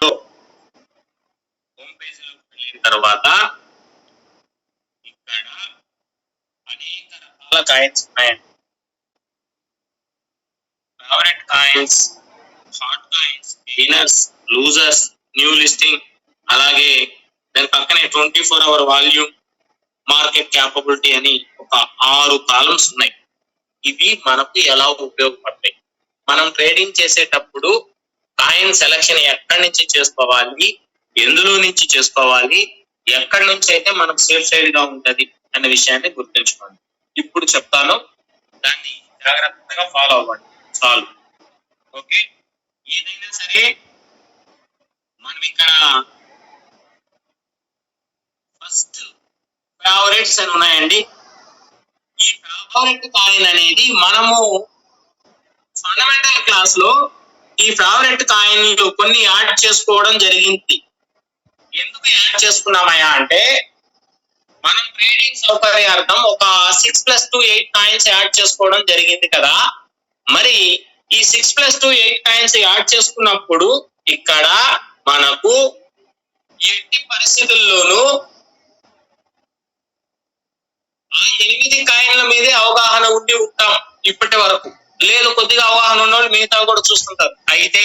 Home పేజీలోకి వెళ్ళిన తర్వాత ఇక్కడ అనేక రకాల కాయిన్స్ ఉన్నాయండి. Favourite coins, hot coins, gainers, losers, new listing, అలాగే దాని పక్కనే 24 hour వాల్యూమ్, మార్కెట్ క్యాపబిలిటీ అని ఒక 6 కాలమ్స్ ఉన్నాయి. ఇవి మనకు ఎలా ఉపయోగపడతాయి? మనం ట్రేడింగ్ చేసేటప్పుడు కాయిన్ సెలక్షన్ ఎక్కడి నుంచి చేసుకోవాలి, ఎందులో నుంచి చేసుకోవాలి, ఎక్కడి నుంచి అయితే మనకు సేఫ్ సైడ్ గా ఉంటది అనే విషయాన్ని గుర్తుంచుకోండి. ఇప్పుడు చెప్తాను, దాన్ని జాగ్రత్తగా ఫాలో అవ్వండి చాలు. ఓకే, ఏదైనా సరే మనం ఇక్కడ ఫస్ట్ ఫేవరెట్స్ అని ఉన్నాయండి. ఈ ఫేవరెట్ కాయిన్ అనేది మనము ఫండమెంటల్ క్లాస్ లో ఈ ఫేవరెట్ కాయిన్ కొన్ని యాడ్ చేసుకోవడం జరిగింది. ఎందుకు యాడ్ చేసుకున్నామయ్యా అంటే, మనం ట్రేడింగ్ సౌకర్యార్థం ఒక 6+2 8 కాయిన్స్ యాడ్ చేసుకోవడం జరిగింది కదా. మరి ఈ 6+2 8 కాయిన్స్ యాడ్ చేసుకున్నప్పుడు ఇక్కడ మనకు ఎట్టి పరిస్థితుల్లోనూ ఆ 8 కాయిన్ల మీదే అవగాహన ఉండి ఉంటాం ఇప్పటి వరకు. లేదు, కొద్దిగా అవగాహన ఉన్న వాళ్ళు మిగతా కూడా చూస్తుంటారు. అయితే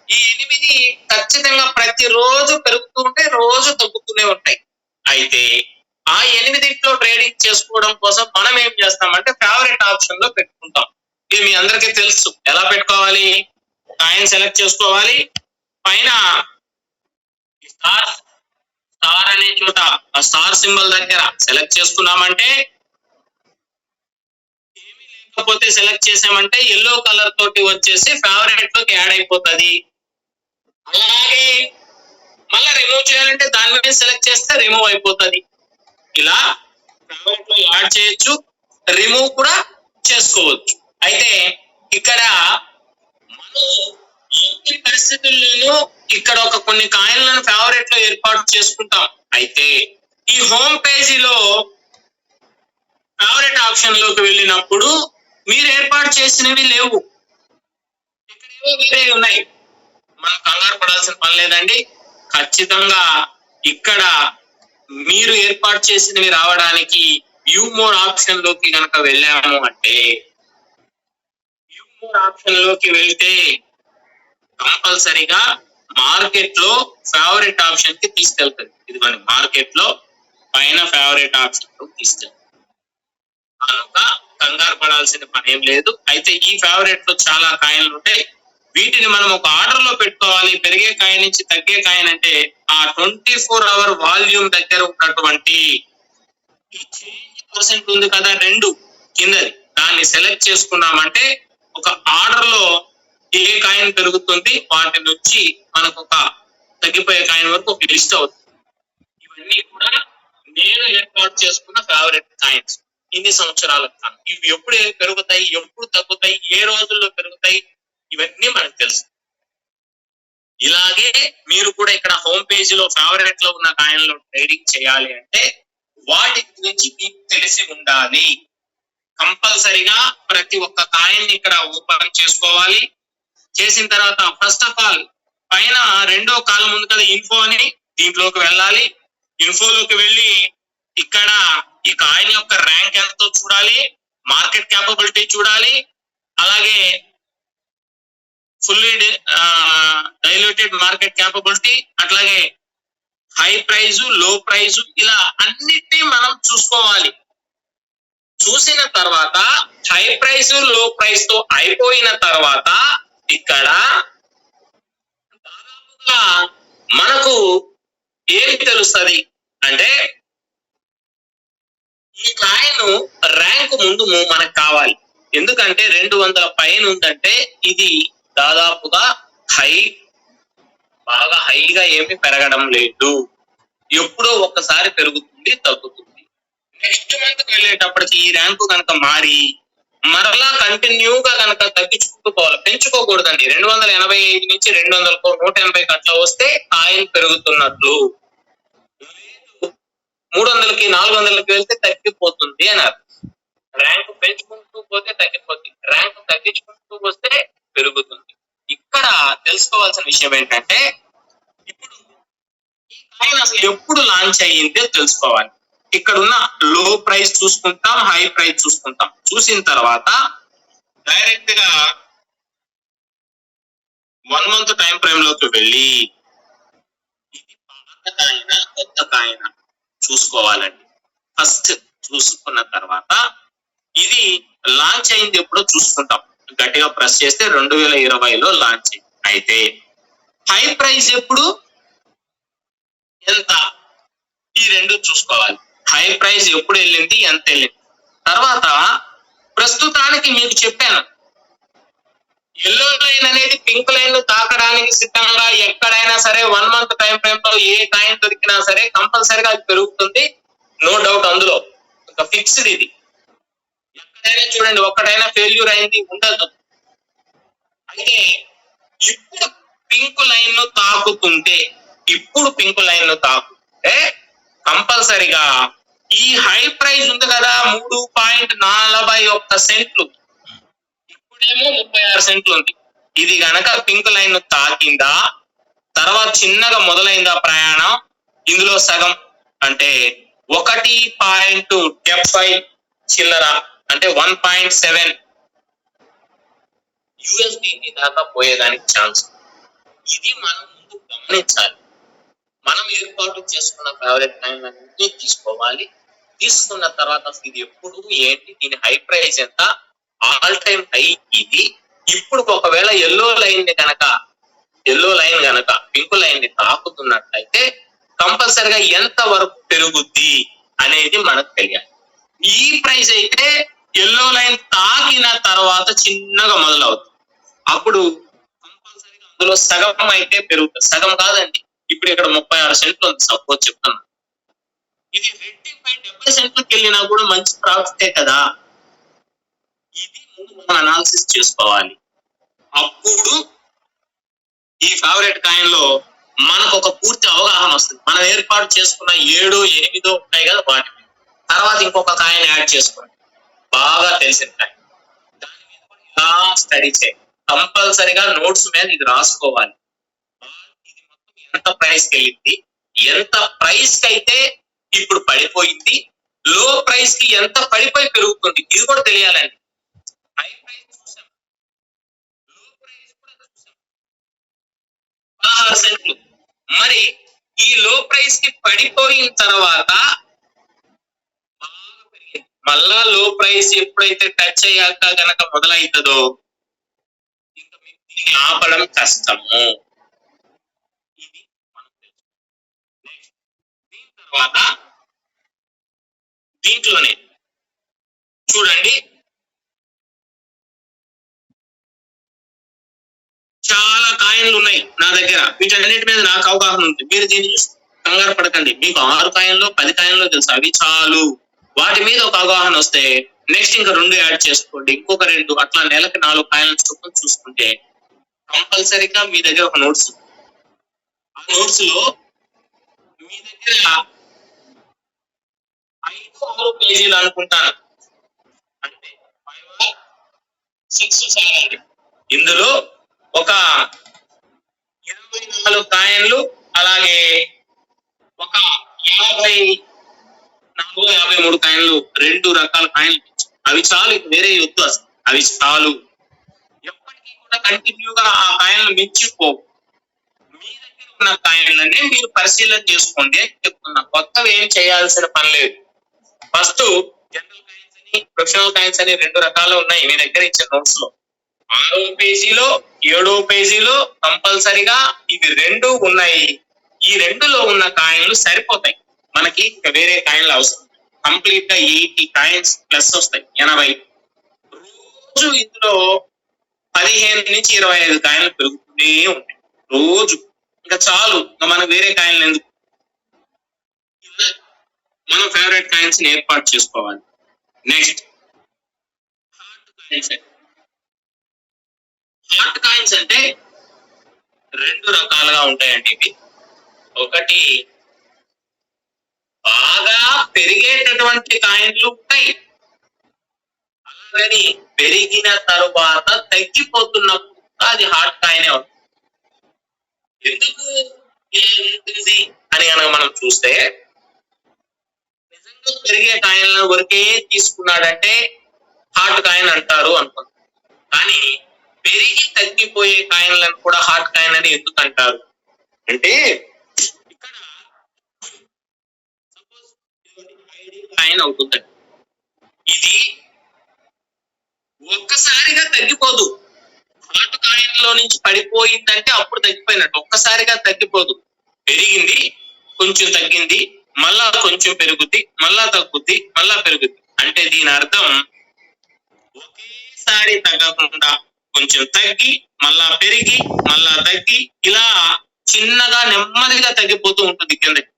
ఈ 8 ఖచ్చితంగా ప్రతిరోజు పెరుగుతూ ఉంటే రోజు తగ్గుతూనే ఉంటాయి. అయితే ఆ 8లో ట్రేడింగ్ చేసుకోవడం కోసం మనం ఏం చేస్తామంటే ఫేవరెట్ ఆప్షన్ లో పెట్టుకుంటాం. ఇది మీ అందరికీ తెలుసు. ఎలా పెట్టుకోవాలి? కాయిన్ సెలెక్ట్ చేసుకోవాలి, పైన స్టార్ అనే చోట ఆ స్టార్ సింబల్ దగ్గర సెలెక్ట్ చేసుకున్నామంటే, ఏమీ లేకపోతే సెలెక్ట్ చేసామంటే ఎల్లో కలర్ తోటి వచ్చేసి ఫేవరెట్ లోకి యాడ్ అయిపోతుంది. అలాగే మళ్ళీ రిమూవ్ చేయాలంటే దాని మీద సెలెక్ట్ చేస్తే రిమూవ్ అయిపోతుంది. ఇలా ఫేవరెట్ లో యాడ్ చేయొచ్చు, రిమూవ్ కూడా చేసుకోవచ్చు. అయితే ఇక్కడ మనం ఎట్టి పరిస్థితుల్లోనూ ఇక్కడ ఒక కొన్ని కాయిన్లను ఫేవరెట్ లో ఏర్పాటు చేసుకుంటాం. అయితే ఈ హోమ్ పేజీలో ఫేవరెట్ ఆప్షన్ లోకి వెళ్ళినప్పుడు మీరు ఏర్పాటు చేసినవి లేవు, ఇక్కడ ఏవో వేరే ఉన్నాయి. మనం కంగారు పడాల్సిన పని లేదండి. ఖచ్చితంగా ఇక్కడ మీరు ఏర్పాటు చేసినవి రావడానికి వ్యూ మోర్ ఆప్షన్ లోకి కనుక వెళ్ళాము అంటే, వ్యూ మోర్ ఆప్షన్ లోకి వెళ్తే కంపల్సరీగా మార్కెట్ లో ఫేవరెట్ ఆప్షన్ కి తీసుకెళ్తుంది. ఇది మన మార్కెట్ లో పైన ఫేవరెట్ ఆప్షన్ లో తీసుకెళ్తుంది. కనుక కంగారు పడాల్సిన పని ఏం లేదు. అయితే ఈ ఫేవరెట్ లో చాలా కాయిన్లు ఉంటాయి. వీటిని మనం ఒక ఆర్డర్ లో పెట్టుకోవాలి. పెరిగే కాయిన్ నుంచి తగ్గే కాయిన్ అంటే ఆ 24 hour వాల్యూమ్ దగ్గర ఉన్నటువంటి ఈ చేంజ్ పర్సెంట్ ఉంది కదా, 2 కిందది, దాన్ని సెలెక్ట్ చేసుకున్నామంటే ఒక ఆర్డర్ లో ఏ కాయిన్ పెరుగుతుంది వాటి నుంచి మనకు ఒక తగ్గిపోయే కాయిన్ వరకు ఒక లిస్ట్ అవుతుంది. ఇవన్నీ కూడా నేను ఏర్పాటు చేసుకున్న ఫేవరెట్ కాయిన్స్. ఇన్ని సంవత్సరాలకు కాను. ఇవి ఎప్పుడు పెరుగుతాయి, ఎప్పుడు తగ్గుతాయి, ఏ రోజుల్లో పెరుగుతాయి, ఇవన్నీ మనకు తెలుసు. ఇలాగే మీరు కూడా ఇక్కడ హోమ్ పేజీలో ఫేవరెట్ లో ఉన్న కాయిన్లో ట్రేడింగ్ చేయాలి అంటే వాటి గురించి మీకు తెలిసి ఉండాలి. కంపల్సరిగా ప్రతి ఒక్క కాయిన్ ఇక్కడ ఓపెన్ చేసుకోవాలి. చేసిన తర్వాత ఫస్ట్ ఆఫ్ ఆల్ పైన రెండో కాలం ఉంది కదా ఇన్ఫో అని, దీంట్లోకి వెళ్ళాలి. ఇన్ఫోలోకి వెళ్ళి ఇక్కడ ఈ కాయిన్ యొక్క ర్యాంక్ ఎంతో చూడాలి, మార్కెట్ క్యాపబిలిటీ చూడాలి, అలాగే ఫుల్లీ డైల్యూటెడ్ మార్కెట్ క్యాపబిలిటీ, అట్లాగే హై ప్రైజు, లో ప్రైజు, ఇలా అన్నిటినీ మనం చూసుకోవాలి. చూసిన తర్వాత హై ప్రైస్ లో ప్రైస్ తో అయిపోయిన తర్వాత ఇక్కడ దాదాపుగా మనకు ఏమి తెలుస్తుంది అంటే, ఈ కాయిన్ ర్యాంక్ ముందు మనకు కావాలి. ఎందుకంటే 200 పైన ఉందంటే ఇది దాదాపుగా బాగా హైగా ఏమి పెరగడం లేదు. ఎప్పుడో ఒక్కసారి పెరుగుతుంది, తగ్గుతుంది. నెక్స్ట్ మంత్ వెళ్ళేటప్పటికి ఈ ర్యాంకు కనుక మారి మరలా కంటిన్యూగా కనుక తగ్గించుకుంటూ పోవాలి, పెంచుకోకూడదండి. 285 నుంచి 200 180 అట్లా వస్తే కాయిన్ పెరుగుతున్నట్లు, 300కి 400కి వెళ్తే తగ్గిపోతుంది అన్నారు. ర్యాంక్ పెంచుకుంటూ పోతే తగ్గిపోతుంది, ర్యాంక్ తగ్గించుకుంటూ వస్తే పెరుగుతుంది. ఇక్కడ తెలుసుకోవాల్సిన విషయం ఏంటంటే, కాయిన్ అసలు ఎప్పుడు లాంచ్ అయ్యిందో తెలుసుకోవాలి. ఇక్కడ ఉన్న లో ప్రైస్ చూసుకుంటాం, హై ప్రైస్ చూసుకుంటాం. చూసిన తర్వాత డైరెక్ట్ గా 1 month టైం ఫ్రేమ్ లోకి వెళ్ళి ఇది పాత కాయిన కొత్త కాయిన చూసుకోవాలండి. ఫస్ట్ చూసుకున్న తర్వాత ఇది లాంచ్ అయింది ఎప్పుడో చూసుకుంటాం. గట్టిగా ప్రెస్ చేస్తే 2020లో లాంచ్ అయింది. అయితే హై ప్రైస్ ఎప్పుడు, ఎంత, ఈ రెండు చూసుకోవాలి. హై ప్రైస్ ఎప్పుడు వెళ్ళింది, ఎంత వెళ్ళింది. తర్వాత ప్రస్తుతానికి మీకు చెప్పాను, ఎల్లో లైన్ అనేది పింక్ లైన్ తాకడానికి సిద్ధంగా ఎక్కడైనా సరే 1 month టైం ఫ్రేమ్ లో ఏ కాయిన్ దొరికినా సరే కంపల్సరీగా అది పెరుగుతుంది. నో డౌట్, అందులో ఒక ఫిక్స్డ్ ఇది. ఎక్కడైనా చూడండి, ఒక్కడైనా ఫెయిల్యూర్ అయింది ఉండదు. అయితే ఇప్పుడు పింక్ లైన్ ను తాకుతుంటే, కంపల్సరిగా ఈ హై ప్రైస్ ఉంది కదా 3.41 సెంట్లు, ఇప్పుడేమో 36 సెంట్లు ఉంది. ఇది గనక పింక్ లైన్ ను తాకిందా, తర్వాత చిన్నగా మొదలైందా ప్రయాణం, ఇందులో సగం అంటే 1.75 చిల్లర అంటే 1.7 USDT దాకా పోయేదానికి ఛాన్స్. ఇది మనం ముందు గమనించాలి. మనం ఏర్పాటు చేసుకున్న ఫేవరెట్ కాయిన్ అన్ని తీసుకోవాలి. తీసుకున్న తర్వాత ఇది ఎప్పుడు ఏంటి, దీని హై ప్రైస్ ఎంత, ఆల్ టైమ్ హై ఇది. ఇప్పుడు ఒకవేళ ఎల్లో లైన్ గనక పింక్ లైన్ ని తాకుతున్నట్లయితే కంపల్సరిగా ఎంత వరకు పెరుగుద్ది అనేది మనకు తెలియాలి. ఈ ప్రైస్ అయితే ఎల్లో లైన్ తాకిన తర్వాత చిన్నగా మొదలవుతుంది. అప్పుడు కంపల్సరిగా అందులో సగం అయితే పెరుగుతుంది. సగం కాదండి, ఇప్పుడు ఇక్కడ 36 సెంట్లు ఉంది సపోజ్ చెప్తాను. ఇది రెట్టింపై 70 సెంట్లకు వెళ్ళినా కూడా మంచి ప్రాఫిటే కదా. ఇది ముందు మనం అనాలిసిస్ చేసుకోవాలి. అప్పుడు ఈ ఫేవరెట్ కాయిన్ లో మనకు ఒక పూర్తి అవగాహన వస్తుంది. మనం ఏర్పాటు చేసుకున్న 7, 8 ఉంటాయి కదా, వాటి మీద తర్వాత ఇంకొక కాయిన్ యాడ్ చేసుకోండి, బాగా తెలిసిన కాయిన్. దాని మీద ఇలా స్టడీ చేయాలి. కంపల్సరిగా నోట్స్ మీద ఇది రాసుకోవాలి. ఇది మొత్తం ఎంత ప్రైస్ కి వెళ్ళింది, ఎంత ప్రైస్ కి అయితే ఇప్పుడు పడిపోయింది, లో ప్రైస్ కి ఎంత పడిపోయి పెరుగుతుంది, ఇది కూడా తెలియాలండి. హై ప్రైస్ చూసాం, లో ప్రైస్ కూడా చూసాం 16 సెంట్లు. మరి ఈ లో ప్రైస్ కి పడిపోయిన తర్వాత బాగా పెరిగింది. మళ్ళా లో ప్రైస్ ఎప్పుడైతే టచ్ అయ్యాక గనక మొదలవుతుందో ఇంకా మీకు దీన్ని ఆపడం కష్టము. ఇది మనం తెలుసుకోవాలి. దీని తర్వాత దీంట్లోనే చూడండి, చాలా కాయిన్లు ఉన్నాయి నా దగ్గర. వీటన్నిటి మీద నాకు అవగాహన ఉంది. మీరు దీన్ని కంగారు పడకండి. మీకు 6 కాయిన్లో 10 కాయిన్లో తెలుసు, అవి చాలు. వాటి మీద ఒక అవగాహన వస్తే నెక్స్ట్ ఇంకా 2 యాడ్ చేసుకోండి, ఇంకొక 2, అట్లా నెలకి 4 కాయిన్లు చొప్పున చూసుకుంటే కంపల్సరీగా మీ దగ్గర ఒక నోట్స్, ఆ నోట్స్ లో మీ దగ్గర 5-6 పేజీలు అనుకుంటాను, అంటే 5 or 6 చాలండి. ఇందులో ఒక 24 కాయిన్లు, అలాగే ఒక 52-53 కాయిన్లు, 2 రకాల కాయిన్లు, అవి చాలు. వేరే వద్దు అసలు, అవి చాలు. ఎప్పటికీ కూడా కంటిన్యూగా ఆ కాయిన్లు మించిపోవు. మీ దగ్గర ఉన్న కాయిన్లనే మీరు పరిశీలన చేసుకోండి అని చెప్తున్నా. కొత్తవి ఏం చేయాల్సిన పని లేదు. ఫస్ట్ జనరల్ కాయిన్స్ అని, ప్రొఫెషనల్ కాయిన్స్ అని 2 రకాలు ఉన్నాయి మీ దగ్గర ఇచ్చిన నోట్స్ లో. 6వ పేజీలో 7వ పేజీలో కంపల్సరిగా ఇవి 2 ఉన్నాయి. ఈ 2లో ఉన్న కాయిన్లు సరిపోతాయి, మనకి వేరే కాయిన్లు అవసరం. కంప్లీట్ గా 80 కాయిన్స్ ప్లస్ వస్తాయి, 80. రోజు ఇందులో 15 నుంచి 25 కాయిన్లు పెరుగుతూనే ఉంటాయి రోజు. ఇంకా చాలు, మనకు వేరే కాయిన్లు ఎందుకు. మనం ఫేవరెట్ కాయిన్స్ ని ఏర్పాటు చేసుకోవాలి. నెక్స్ట్ హాట్ కాయిన్స్ అంటే 2 రకాలుగా ఉంటాయండి ఇవి. ఒకటి బాగా పెరిగేటటువంటి కాయిన్లు ఉంటాయి, అలాగని పెరిగిన తరువాత తగ్గిపోతున్నప్పుడు అది హాట్ కాయినే అవుతుంది. ఎందుకు ఇలా ఉంటుంది అనే కనుక మనం చూస్తే నిజంగా పెరిగే కాయిన్ల వరకే తీసుకున్నాడంటే హాట్ కాయిన్ అంటారు అనుకుంటాం. కానీ పెరిగి తగ్గిపోయే కాయిన్లను కూడా హాట్ కాయిన్ అని ఎందుకు అంటారు అంటే ఇక్కడ సపోజ్ కాయిన్ అవుతుంది, ఇది ఒక్కసారిగా తగ్గిపోదు. హాట్ కాయిన్ లో నుంచి పడిపోయిందంటే అప్పుడు తగ్గిపోయినట్టు. ఒక్కసారిగా తగ్గిపోదు, పెరిగింది కొంచెం తగ్గింది, మళ్ళా కొంచెం పెరుగుద్ది, మళ్ళా తగ్గుద్ది, మళ్ళా పెరుగుద్ది. అంటే దీని అర్థం ఒకేసారి తగ్గకుండా కొంచెం తగ్గి మళ్ళా పెరిగి మళ్ళా తగ్గి ఇలా చిన్నగా నెమ్మదిగా తగ్గిపోతూ ఉంటుంది కిందకి.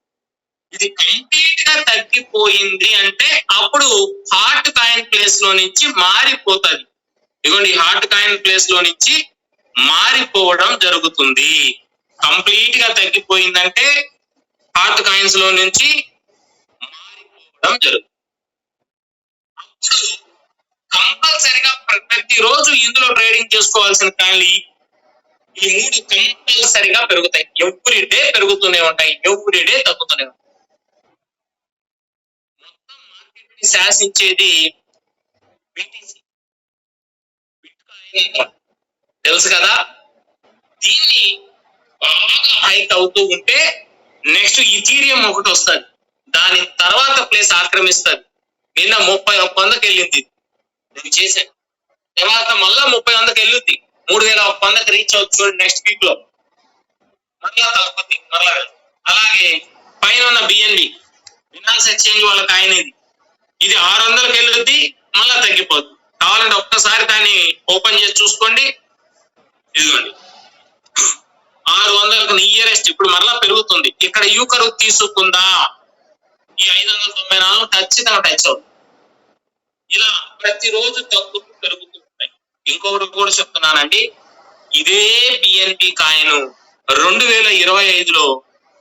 ఇది కంప్లీట్ గా తగ్గిపోయింది అంటే అప్పుడు హాట్ కాయిన్ ప్లేస్ లో నుంచి మారిపోతుంది. ఇదిగోండి, హాట్ కాయిన్ ప్లేస్ లో నుంచి మారిపోవడం జరుగుతుంది. కంప్లీట్ గా తగ్గిపోయిందంటే హాట్ కాయిన్స్ లో నుంచి మారిపోవడం జరుగుతుంది. అప్పుడు కంపల్సరిగా ప్రతిరోజు ఇందులో ట్రేడింగ్ చేసుకోవాల్సిన కాయిన్లు ఈ 3 కంపల్సరిగా పెరుగుతాయి. ఎవ్రీ డే పెరుగుతూనే ఉంటాయి, ఎవ్రీ డే తగ్గుతూనే ఉంటాయి. మొత్తం మార్కెట్ ని శాసించేది BTC, బిట్కాయిన్, తెలుసు కదా. దీన్ని బాగా హైక్ అవుతూ ఉంటే నెక్స్ట్ ఇథీరియం ఒకటి వస్తుంది, దాని తర్వాత ప్లేస్ ఆక్రమిస్తుంది. నిన్న 31,100కి వెళ్ళింది, నేను చేశాను. తర్వాత మళ్ళా 30,100కి వెళ్ళుద్ది, 3,100కి రీచ్ అవుతుంది చూడండి. నెక్స్ట్ వీక్ లో మళ్ళా తగ్గుద్ది, మళ్ళా. అలాగే పైన ఉన్న BNB, ఫినాన్స్ ఎక్స్చేంజ్ వాళ్ళ కాయిన్ ఇది 600కి వెళ్ళుద్ది, మళ్ళా తగ్గిపోద్ది. కావాలంటే ఒక్కసారి దాన్ని ఓపెన్ చేసి చూసుకోండి. ఇదిగోండి 600కు నియరెస్ట్ ఇప్పుడు మరలా పెరుగుతుంది. ఇక్కడ యూ కర్వ్ తీసుకుందా, ఈ 594 ఖచ్చితంగా టచ్ అవుతుంది. ఇలా ప్రతిరోజు తగ్గుతూ పెరుగుతూ ఉంటాయి. ఇంకొకటి కూడా చెప్తున్నానండి, ఇదే BNB కాయిన్ 2025లో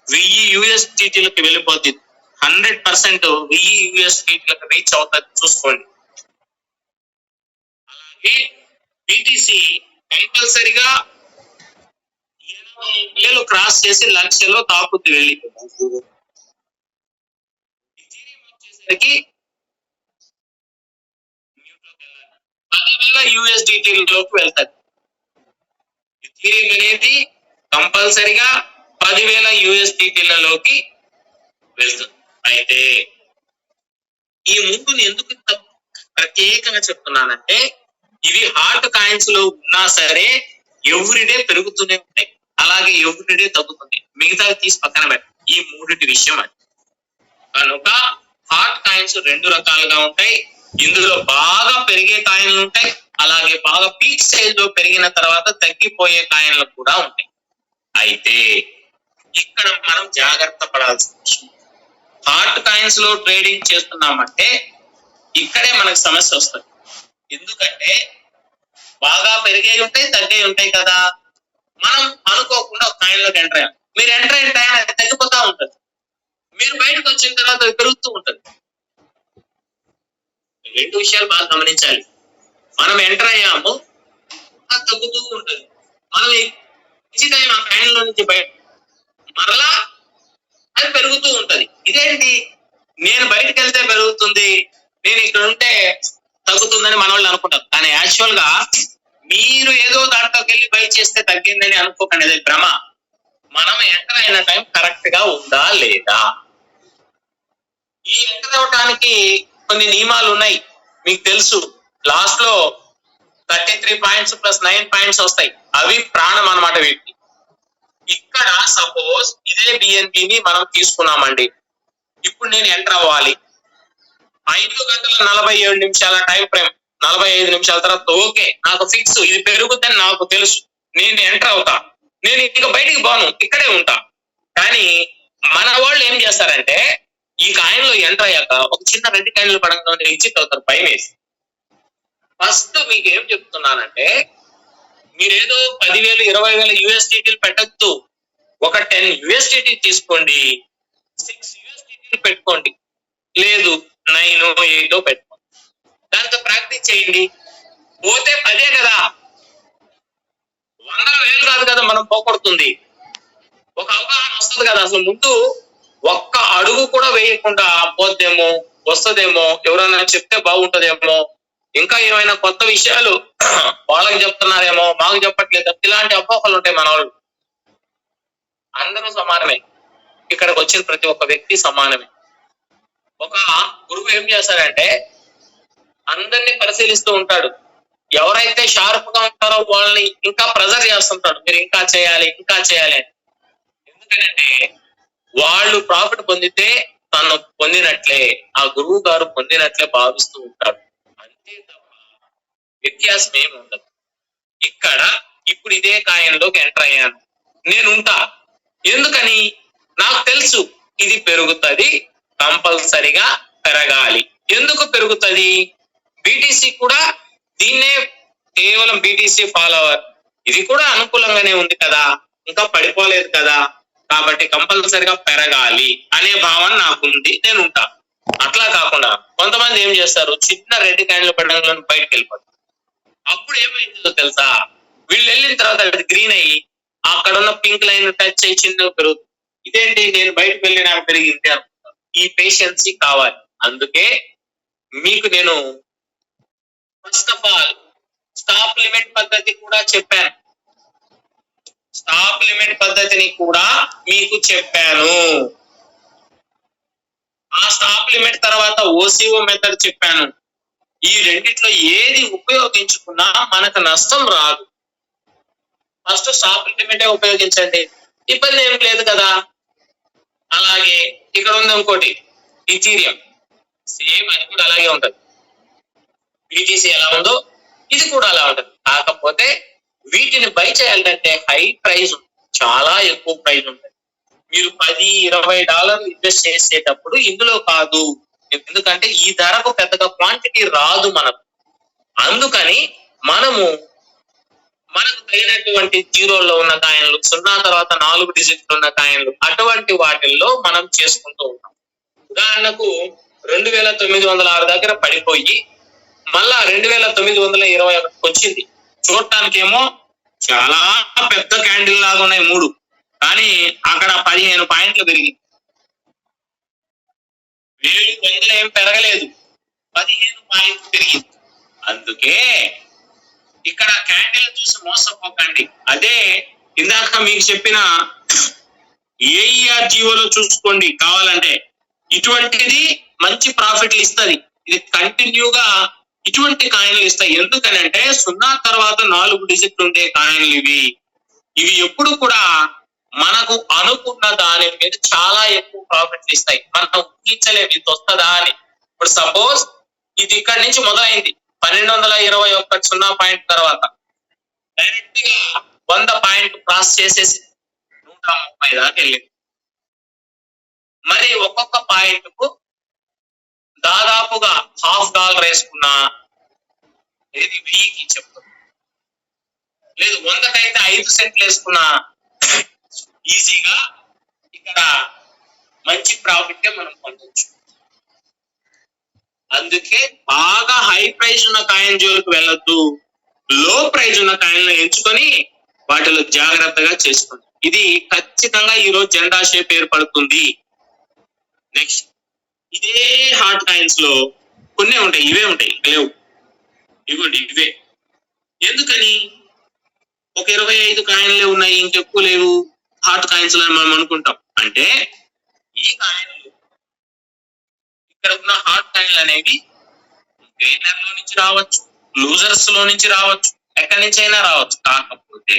1000 USDTలకు వెళ్ళిపోతుంది. 100% 1000 USDTలకు రీచ్ అవుతుంది, చూసుకోండి. అలాగే BTC కంపల్సరిగా 80,000 క్రాస్ చేసి 1,00,000లో తాకుద్ది వెళ్ళి. వచ్చేసరికి 10,000 USDTలోకి వెళ్తాది. ఇథీరియం అనేది కంపల్సరిగా 10,000 USDTలలోకి వెళ్తుంది. అయితే ఈ 3ని ఎందుకు ప్రత్యేకంగా చెప్తున్నానంటే ఇవి హాట్ కాయిన్స్ లో ఉన్నా సరే ఎవ్రీడే పెరుగుతూనే ఉంటాయి, అలాగే ఎవ్రీడే తగ్గుతుంది. మిగతావి తీసి పక్కన పెట్టండి, ఈ 3 విషయం అది. కనుక హాట్ కాయిన్స్ 2 రకాలుగా ఉంటాయి. ఇందులో బాగా పెరిగే కాయిన్లు ఉంటాయి, అలాగే బాగా పీక్ స్టేజ్ లో పెరిగిన తర్వాత తగ్గిపోయే కాయిన్లు కూడా ఉంటాయి. అయితే ఇక్కడ మనం జాగ్రత్త పడాల్సిన విషయం, హాట్ కాయిన్స్ లో ట్రేడింగ్ చేస్తున్నామంటే ఇక్కడే మనకు సమస్య వస్తుంది. ఎందుకంటే బాగా పెరిగే ఉంటాయి, తగ్గే ఉంటాయి కదా. మనం అనుకోకుండా ఒక కాయిన్ లోకి ఎంటర్ అయ్యాం, మీరు ఎంటర్ అయిన టైం అది తగ్గిపోతా ఉంటుంది, మీరు బయటకు వచ్చిన తర్వాత అది పెరుగుతూ ఉంటుంది. 2 విషయాలు బాగా గమనించాలి. మనం ఎంటర్ అయ్యాము, అది తగ్గుతూ ఉంటుంది. మనం ఈ టైం ఆ కాయిన్ లో నుంచి బయట మరలా అది పెరుగుతూ ఉంటది. ఇదేంటి, నేను బయటకు వెళ్తే పెరుగుతుంది, నేను ఇక్కడ ఉంటే తగ్గుతుందని మన వాళ్ళు అనుకుంటారు. కానీ యాక్చువల్ గా మీరు ఏదో దాంట్లోకి వెళ్ళి బై చేస్తే తగ్గిందని అనుకోకండి, అది భ్రమ. మనం ఎంటర్ అయిన టైం కరెక్ట్ గా ఉందా లేదా. ఈ ఎంటర్ అవ్వడానికి కొన్ని నియమాలు ఉన్నాయి, మీకు తెలుసు. లాస్ట్ లో 33 పాయింట్స్ ప్లస్ 9 పాయింట్స్ వస్తాయి, అవి ప్రాణం అన్నమాట వీటికి. ఇక్కడ సపోజ్ ఇదే BNBని మనం తీసుకున్నామండి. ఇప్పుడు నేను ఎంటర్ అవ్వాలి, 5:47 టైం ఫ్రేమ్, 45 నిమిషాల తర్వాత ఓకే, నాకు ఫిక్స్ ఇది పెరుగుతుందని నాకు తెలుసు, నేను ఎంటర్ అవుతా, నేను ఇంకా బయటికి పోను, ఇక్కడే ఉంటా. కానీ మన వాళ్ళు ఏం చేస్తారంటే ఈ కాయిన్ లో ఎంటర్ అయ్యాక ఒక చిన్న 2 కాయిన్లు పడంగా ఎగ్జిట్ అవుతారు భయం వేసి. ఫస్ట్ మీకు ఏం చెప్తున్నానంటే మీరేదో 10,000 20,000 USDTలు పెట్టద్దు, ఒక 10 USDT తీసుకోండి, 6 USDTలు పెట్టుకోండి, లేదు 9 8 పెట్టుకోండి. దాంతో ప్రాక్టీస్ చేయండి. పోతే 10 కదా, 100,000 కాదు కదా మనం పోగొడుతుంది. ఒక అవగాహన వస్తుంది కదా. అసలు ముందు ఒక్క అడుగు కూడా వేయకుండా పోద్దేమో, వస్తుందేమో, ఎవరైనా చెప్తే బాగుంటదేమో, ఇంకా ఏమైనా కొత్త విషయాలు వాళ్ళకి చెప్తున్నారేమో, మాకు చెప్పట్లేదు, ఇలాంటి అపోహలు ఉంటాయి మన వాళ్ళు. అందరూ సమానమే, ఇక్కడికి వచ్చిన ప్రతి ఒక్క వ్యక్తి సమానమే. ఒక గురువు ఏం చేస్తాడంటే అందరినీ పరిశీలిస్తూ ఉంటాడు. ఎవరైతే షార్ప్ గా ఉంటారో వాళ్ళని ఇంకా ప్రెజర్ చేస్తుంటాడు, మీరు ఇంకా చేయాలి, ఇంకా చేయాలి అని. ఎందుకంటే వాళ్ళు ప్రాఫిట్ పొందితే తను పొందినట్లే, ఆ గురువు గారు పొందినట్లే భావిస్తూ ఉంటాడు. అంతే తప్ప వ్యత్యాసం ఏమి ఉండదు. ఇక్కడ ఇప్పుడు ఇదే కాయంలోకి ఎంటర్ అయ్యాను, నేను ఉంటా. ఎందుకని? నాకు తెలుసు ఇది పెరుగుతుంది, కంపల్సరిగా పెరగాలి. ఎందుకు పెరుగుతుంది? బీటీసీ కూడా దీన్నే కేవలం బీటీసీ ఫాలోవర్, ఇది కూడా అనుకూలంగానే ఉంది కదా, ఇంకా పడిపోలేదు కదా, కాబట్టి కంపల్సరిగా పెరగాలి అనే భావన నాకుంది, నేను ఉంటా. అట్లా కాకుండా కొంతమంది ఏం చేస్తారు, చిన్న రెడ్ క్యాండిల్ పడంలో బయటకు వెళ్ళిపోతారు. అప్పుడు ఏమైందో తెలుసా, వీళ్ళు వెళ్ళిన తర్వాత అది గ్రీన్ అయ్యి అక్కడ ఉన్న పింక్ లైన్ టచ్ అయ్యి చిన్నగా పెరుగుతుంది. ఇదేంటి, నేను బయటకు వెళ్ళి నాకు పెరిగింది అనుకుంటాను. ఈ పేషెన్సీ కావాలి. అందుకే మీకు నేను first of all stop limit పద్ధతి కూడా చెప్పాను. స్టాప్ లిమిట్ పద్ధతిని కూడా మీకు చెప్పాను. ఆ స్టాప్ లిమిట్ తర్వాత ఓసిఓ మెథడ్ చెప్పాను. ఈ రెండిట్లో ఏది ఉపయోగించుకున్నా మనకు నష్టం రాదు. ఫస్ట్ స్టాప్ లిమిటే ఉపయోగించండి, ఇబ్బంది ఏం లేదు కదా. అలాగే ఇక్కడ ఉంది ఇంకోటి ఇథీరియం, సేమ్ అది కూడా అలాగే ఉంటది. బీటీసీ ఎలా ఉందో ఇది కూడా అలా ఉంటది. కాకపోతే వీటిని బై చేయాలంటే హై ప్రైస్, చాలా ఎక్కువ ప్రైస్ ఉంటుంది. మీరు $10-20 ఇన్వెస్ట్ చేసేటప్పుడు ఇందులో కాదు, ఎందుకంటే ఈ ధరకు పెద్దగా క్వాంటిటీ రాదు మనకు. అందుకని మనకు తగినటువంటి జీరోలో ఉన్న కాయిన్లు, 0 తర్వాత 4 డిజిట్లు ఉన్న కాయిన్లు, అటువంటి వాటిల్లో మనం చేసుకుంటూ ఉంటాం. ఉదాహరణకు 2906 దగ్గర పడిపోయి మళ్ళా 2921 వచ్చింది. చూడటానికేమో చాలా పెద్ద క్యాండిల్ లాగా ఉన్నాయి 3, కానీ అక్కడ 15 పాయింట్లు పెరిగింది. 1000 ఏం పెరగలేదు, 15 పాయింట్లు పెరిగింది. అందుకే ఇక్కడ క్యాండిల్ చూసి మోసపోకండి. అదే ఇందాక మీకు చెప్పిన ఏఈఆర్ జీవోలో చూసుకోండి కావాలంటే, ఇటువంటిది మంచి ప్రాఫిట్లు ఇస్తుంది. ఇది కంటిన్యూగా ఇటువంటి కాయిన్లు ఇస్తాయి. ఎందుకనంటే 0 తర్వాత 4 డిజిట్లు ఉండే కాయిన్లు ఇవి ఎప్పుడు కూడా మనకు అనుకున్న దాని మీద చాలా ఎక్కువ ప్రాఫిట్లు ఇస్తాయి. మనం ఊహించలేము ఇది వస్తుందా అని. ఇప్పుడు సపోజ్ ఇది ఇక్కడి నుంచి మొదలైంది 1221 0 పాయింట్ తర్వాత డైరెక్ట్ గా 100 పాయింట్ క్రాస్ చేసేసి 130 దాకా వెళ్ళింది. మరి ఒక్కొక్క పాయింట్ కు దాదాపుగా $50 వేసుకున్నా ఏది 1000కి చెప్తుంది, లేదు 100కైతే 5 సెంట్లు వేసుకున్నా ఈజీగా ఇక్కడ మంచి ప్రాఫిట్ మనం పొందొచ్చు. అందుకే బాగా హై ప్రైస్ ఉన్న కాయిన్ జోలికి వెళ్ళొద్దు, లో ప్రైస్ ఉన్న కాయిన్లు ఎంచుకొని వాటిలో జాగ్రత్తగా చేసుకోండి. ఇది ఖచ్చితంగా ఈ రోజు జెండా షేప్ ఏర్పడుతుంది. నెక్స్ట్ ఇదే హాట్ కాయిన్స్ లో కొన్ని ఉంటాయి, ఇవే ఉంటాయి, లేవు. ఇవ్వండి ఇవే. ఎందుకని ఒక 25 కాయిన్లే ఉన్నాయి, ఇంకెక్కువ లేవు హాట్ కాయిన్స్ అని మనం అనుకుంటాం. అంటే ఈ కాయిన్లు, ఇక్కడ ఉన్న హాట్ కాయిన్లు అనేవి గెయినర్ లో నుంచి రావచ్చు, లూజర్స్ లో నుంచి రావచ్చు, ఎక్కడి నుంచి అయినా రావచ్చు. కాకపోతే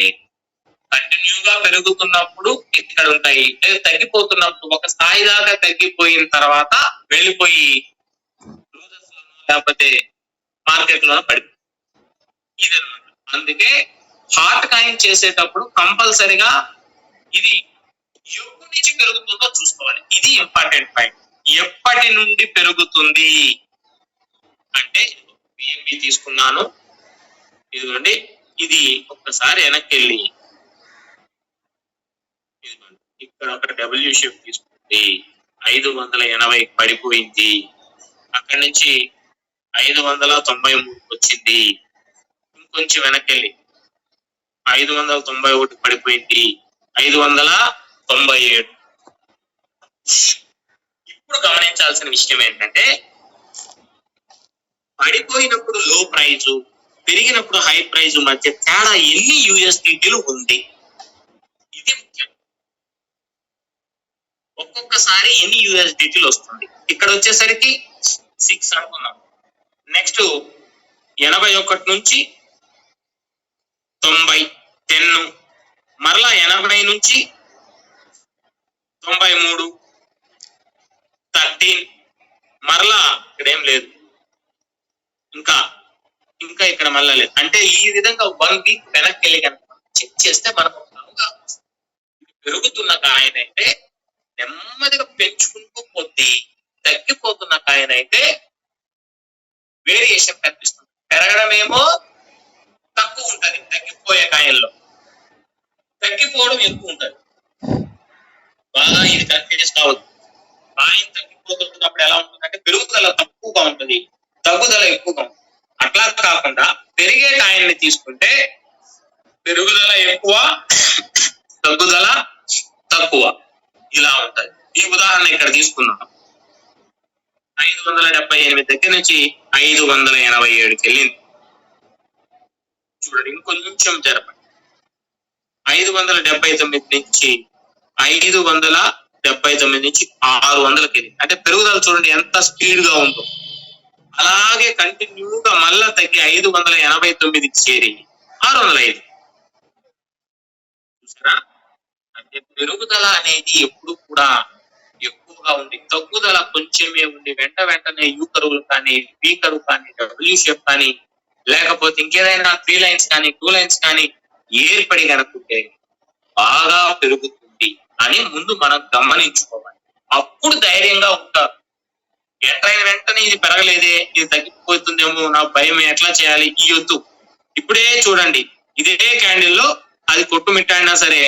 కంటిన్యూగా పెరుగుతున్నప్పుడు ఇక్కడ ఉంటాయి, తగ్గిపోతున్నప్పుడు ఒక స్థాయి దాకా తగ్గిపోయిన తర్వాత వెళ్ళిపోయి లూజర్స్ లో లేకపోతే మార్కెట్ లో పడిపోయి ఇదన్నమాట. అందుకే హాట్ కాయిన్ చేసేటప్పుడు కంపల్సరిగా ఇది ఎప్పటి నుంచి పెరుగుతుందో చూసుకోవాలి. ఇది ఇంపార్టెంట్ పాయింట్. ఎప్పటి నుండి పెరుగుతుంది అంటే బిఎంబి తీసుకున్నాను, ఇదిగోండి ఇది ఒక్కసారి వెనక్కి వెళ్ళి ఇదిగోండి ఇక్కడ ఒక డబ్ల్యూ షేప్ తీసుకుంది, 580 పడిపోయింది, అక్కడి నుంచి 593 వచ్చింది, ఇంకొంచెం వెనక్కి వెళ్ళి 591 పడిపోయింది, 597 ఇప్పుడు గమనించాల్సిన విషయం ఏంటంటే పడిపోయినప్పుడు లో ప్రైజు, పెరిగినప్పుడు హై ప్రైజు మధ్య తేడా ఎన్ని యూఎస్డిటీలు ఉంది, ఇది ముఖ్యం. ఒక్కొక్కసారి ఎన్ని యూఎస్డిటీలు వస్తుంది. ఇక్కడ వచ్చేసరికి 6 అనుకున్నాం. నెక్స్ట్ 81 నుంచి 90 10, మరలా 80 నుంచి 93 13, మరలా ఇక్కడేం లేదు, ఇంకా ఇక్కడ మళ్ళా లేదు. అంటే ఈ విధంగా 1 వీక్ వెనక్కి వెళ్ళి కనుక చెక్ చేస్తే మనకు పెరుగుతున్న కాయిన్ అయితే నెమ్మదిగా పెంచుకుంటూ కొద్ది, తగ్గిపోతున్న కాయిన్ అయితే వేరియేషన్ కనిపిస్తుంది. పెరగడం ఏమో తక్కువ ఉంటది తగ్గిపోయే కాయిన్లో, తగ్గిపోవడం ఎక్కువ ఉంటది. బాగా ఇది కన్ఫ్యూజ్ కావద్దు. కాయిన్ తగ్గిపోతున్నప్పుడు ఎలా ఉంటుందంటే పెరుగుదల తక్కువగా ఉంటుంది, తగ్గుదల ఎక్కువగా ఉంటుంది. అట్లా కాకుండా పెరిగే కాయిన్ ని తీసుకుంటే పెరుగుదల ఎక్కువ, తగ్గుదల తక్కువ, ఇలా ఉంటది. ఈ ఉదాహరణ ఇక్కడ తీసుకుందాం. 578 దగ్గర నుంచి 587కి వెళ్ళింది. చూడండి, ఇంకొంచెం జరపండి. 579 నుంచి 579 నుంచి 600కి వెళ్ళింది. అంటే పెరుగుదల చూడండి ఎంత స్పీడ్ గా ఉందో. అలాగే కంటిన్యూగా మళ్ళా తగ్గి 589కి చేరి 605. చూసారా? అంటే పెరుగుదల అనేది ఎప్పుడు కూడా ఎక్కువగా ఉండి, తగ్గుదల కొంచెమే ఉండి వెంటనే యూ కరువులు కానీ, పీ కరువు కానీ, డబ్ల్యూ షేప్ కానీ, లేకపోతే ఇంకేదైనా 3 లైన్స్ కానీ 2 లైన్స్ కానీ ఏర్పడి కనుక్కుంటే బాగా పెరుగుతుంది అని ముందు మనం గమనించుకోవాలి. అప్పుడు ధైర్యంగా ఉంటారు. ఎంటైన వెంటనే ఇది పెరగలేదే, ఇది తగ్గిపోతుందేమో, నా భయం, ఎట్లా చేయాలి, ఈ వద్దు. ఇప్పుడే చూడండి, ఇదే క్యాండిల్ లో అది కొట్టుమిట్టాడినా సరే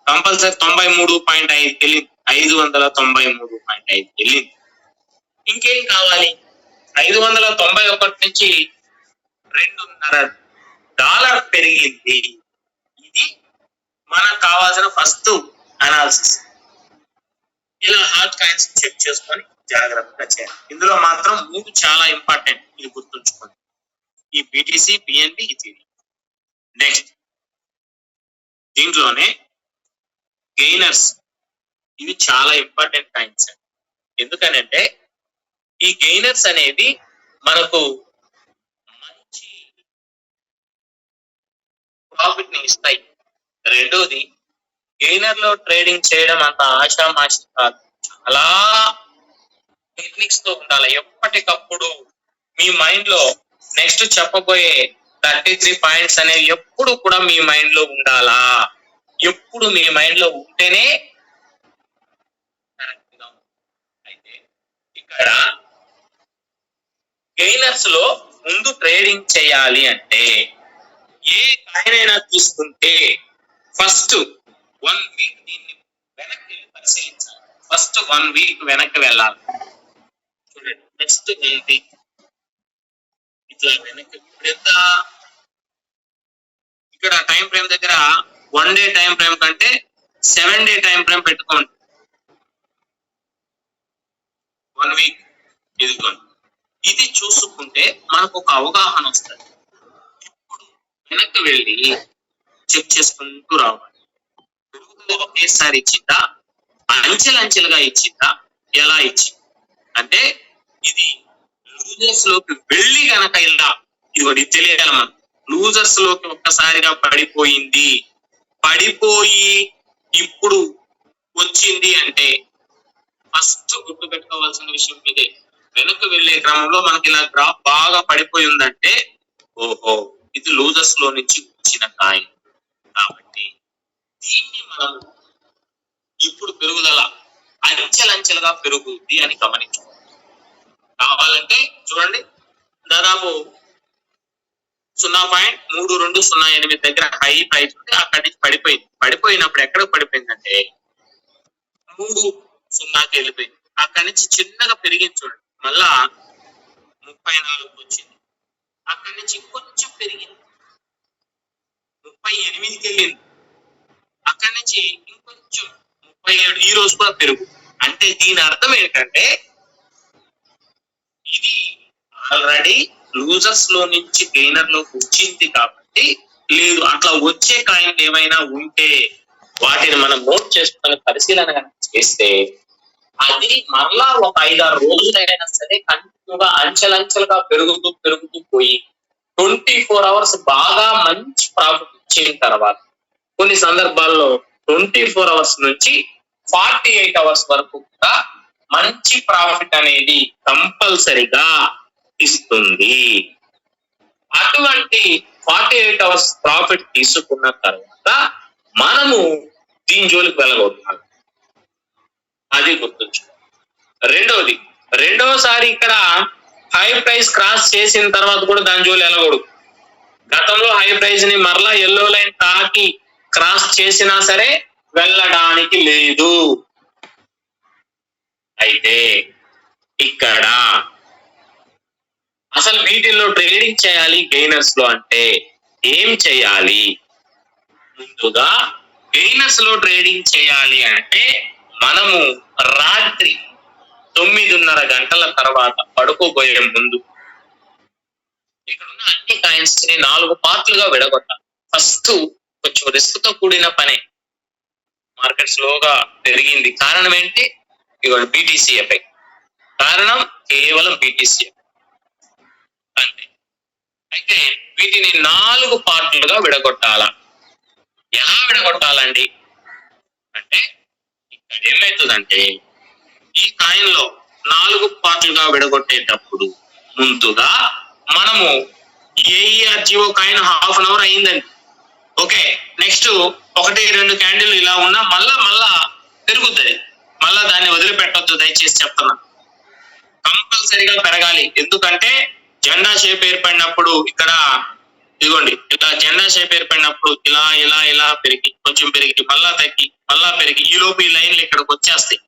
కంపల్సరీ 93.5 వెళ్ళింది, 593.5 వెళ్ళింది. ఇంకేం కావాలి? 591 నుంచి $2.5 పెరిగింది. ఇది మనకు కావాల్సిన ఫస్ట్ అనాలిసిస్. ఇలా హాట్ కాయిన్స్ చెక్ చేసుకొని జాగ్రత్తగా చేయాలి. ఇందులో మాత్రం 3 చాలా ఇంపార్టెంట్, ఇది గుర్తుంచుకోండి. ఈ బిటిసి, బిఎన్బి, ఈథీరియం. నెక్స్ట్ దీంట్లోనే గెయినర్స్, ఇవి చాలా ఇంపార్టెంట్ కాయిన్స్. ఎందుకనంటే ఈ గెయినర్స్ అనేవి మనకు మంచి ప్రాఫిట్ ని ఇస్తాయి. రెండోది, గెయినర్ లో ట్రేడింగ్ చేయడం అంత ఆషామాషి కాదు, చాలా టెక్నిక్స్ తో ఉండాలి. ఎప్పటికప్పుడు మీ మైండ్ లో నెక్స్ట్ చెప్పబోయే 33 పాయింట్స్ అనేవి ఎప్పుడు కూడా మీ మైండ్ లో ఉండాలా. ఎప్పుడు మీ మైండ్ లో ఉంటేనే కరెక్ట్ గా ఉంటుంది. అయితే ఇక్కడ గెయినర్స్ లో ముందు ట్రేడింగ్ చేయాలి అంటే ఏ కాయిన్ అయినా తీసుకుంటే ఫస్ట్ 1 వీక్ దీన్ని వెనక్కి పరిశీలించాలి. ఫస్ట్ 1 వీక్ వెనక్కి వెళ్ళాలి. చూడండి, నెక్స్ట్ 1 వీక్ ఇట్లా వెనక్కి. ఇప్పుడు ఎంత ఇక్కడ టైం ఫ్రేమ్ దగ్గర 1 డే టైం ఫ్రేమ్ కంటే 7 డే టైం ఫ్రేమ్ పెట్టుకోండి. 1 వీక్ ఇదిగోండి. ఇది చూసుకుంటే మనకు ఒక అవగాహన వస్తుంది. ఇప్పుడు వెనక్కి వెళ్ళి చెక్ చేసుకుంటూ రావాలి. పెరుగుదల ఒకేసారి ఇచ్చిందా, అంచెలంచెలుగా ఇచ్చిందా, ఎలా ఇచ్చింది అంటే ఇది లూజర్స్ లోకి వెళ్ళి గనక ఇలా ఇది తెలియాలి. మనం లూజర్స్ లోకి ఒక్కసారిగా పడిపోయింది, పడిపోయి ఇప్పుడు వచ్చింది అంటే ఫస్ట్ గుర్తు పెట్టుకోవాల్సిన విషయం ఇదే. వెనక్కి వెళ్లే క్రమంలో మనకి ఇలా గ్రాఫ్ బాగా పడిపోయి ఉందంటే ఓహో, ఇది లూజర్స్ లో నుంచి వచ్చిన కాయిన్. కాబట్టి దీన్ని మనం ఇప్పుడు పెరుగుదల అంచెలంచెలుగా పెరుగుద్ది అని గమనించుకోవాలి. కావాలంటే చూడండి, దాదాపు 0.3208 దగ్గర హై ప్రైస్ ఉంది, అక్కడి నుంచి పడిపోయింది. పడిపోయినప్పుడు ఎక్కడ పడిపోయిందంటే 3.0కి వెళ్ళిపోయింది. అక్కడి నుంచి చిన్నగా పెరిగింది చూడండి, మళ్ళా 34 వచ్చింది. అక్కడి నుంచి ఇంకొంచెం పెరిగింది 38కి వెళ్ళింది. అక్కడి నుంచి ఇంకొంచెం 37, ఈ రోజు కూడా పెరుగు అంటే దీని అర్థం ఏంటంటే ఇది ఆల్రెడీ లూజర్స్ లో నుంచి గెయినర్ లోకి వచ్చింది కాబట్టి, లేదు అట్లా వచ్చే కాయిన్లు ఏమైనా ఉంటే వాటిని మనం నోట్ చేసుకుని పరిశీలన చేస్తే అది మరలా ఒక 5-6 రోజులైనా సరే కంటిన్యూగా అంచెలంచెలుగా పెరుగుతూ పోయి 24 అవర్స్ బాగా మంచి ప్రాఫిట్ ఇచ్చిన తర్వాత కొన్ని సందర్భాల్లో 24 అవర్స్ నుంచి 48 అవర్స్ వరకు కూడా మంచి ప్రాఫిట్ అనేది కంపల్సరిగా ఇస్తుంది. అటువంటి 48 అవర్స్ ప్రాఫిట్ తీసుకున్న తర్వాత మనము దీని జోలికి వెళ్ళగలుగుతాం. అది గుర్తుంచు. రెండవసారి ఇక్కడ హై ప్రైస్ క్రాస్ చేసిన తర్వాత కూడా దాని జోలి వెళ్ళకూడదు. గతంలో హై ప్రైస్ ని మరలా ఎల్లో లైన్ తాకి క్రాస్ చేసినా సరే వెళ్ళడానికి లేదు. అయితే ఇక్కడ అసలు వీటిల్లో ట్రేడింగ్ చేయాలి గెయినర్స్ లో అంటే ఏం చేయాలి? ముందుగా గెయినర్స్ లో ట్రేడింగ్ చేయాలి అంటే మనము రాత్రి 9:30 గంటల తర్వాత పడుకోబోయే ముందు ఇక్కడున్న అన్ని కాయిన్స్ ని 4 పార్ట్లుగా విడగొట్టాలి. ఫస్ట్ కొంచెం రిస్క్ తో కూడిన పనే. మార్కెట్ స్లోగా పెరిగింది, కారణం ఏంటి? ఇవాళ బీటీసీ ఎఫెక్ట్. కారణం కేవలం బీటీసీ అంతే. అయితే వీటిని 4 పార్ట్లుగా విడగొట్టాల. ఎలా విడగొట్టాలండి అంటే ఇక్కడ ఏమవుతుందంటే ఈ కాయిన్ లో 4 పార్ట్లుగా విడగొట్టేటప్పుడు ముందుగా మనము ఏఈఆర్జిఓ కాయిన్ 1/2 అవర్ అయిందండి. ఓకే, నెక్స్ట్ 1-2 క్యాండిల్ ఇలా ఉన్నా మళ్ళా పెరుగుతుంది. మళ్ళా దాన్ని వదిలిపెట్టొద్దు, దయచేసి చెప్తున్నా. కంపల్సరిగా పెరగాలి. ఎందుకంటే జెండా షేప్ ఏర్పడినప్పుడు ఇక్కడ ఇదిగోండి ఇలా జెండా షేప్ ఏర్పడినప్పుడు ఇలా పెరిగి కొంచెం పెరిగి మళ్ళా తగ్గి మళ్ళా పెరిగి ఈ లోపు ఈ లైన్లు ఇక్కడికి వచ్చేస్తాయి.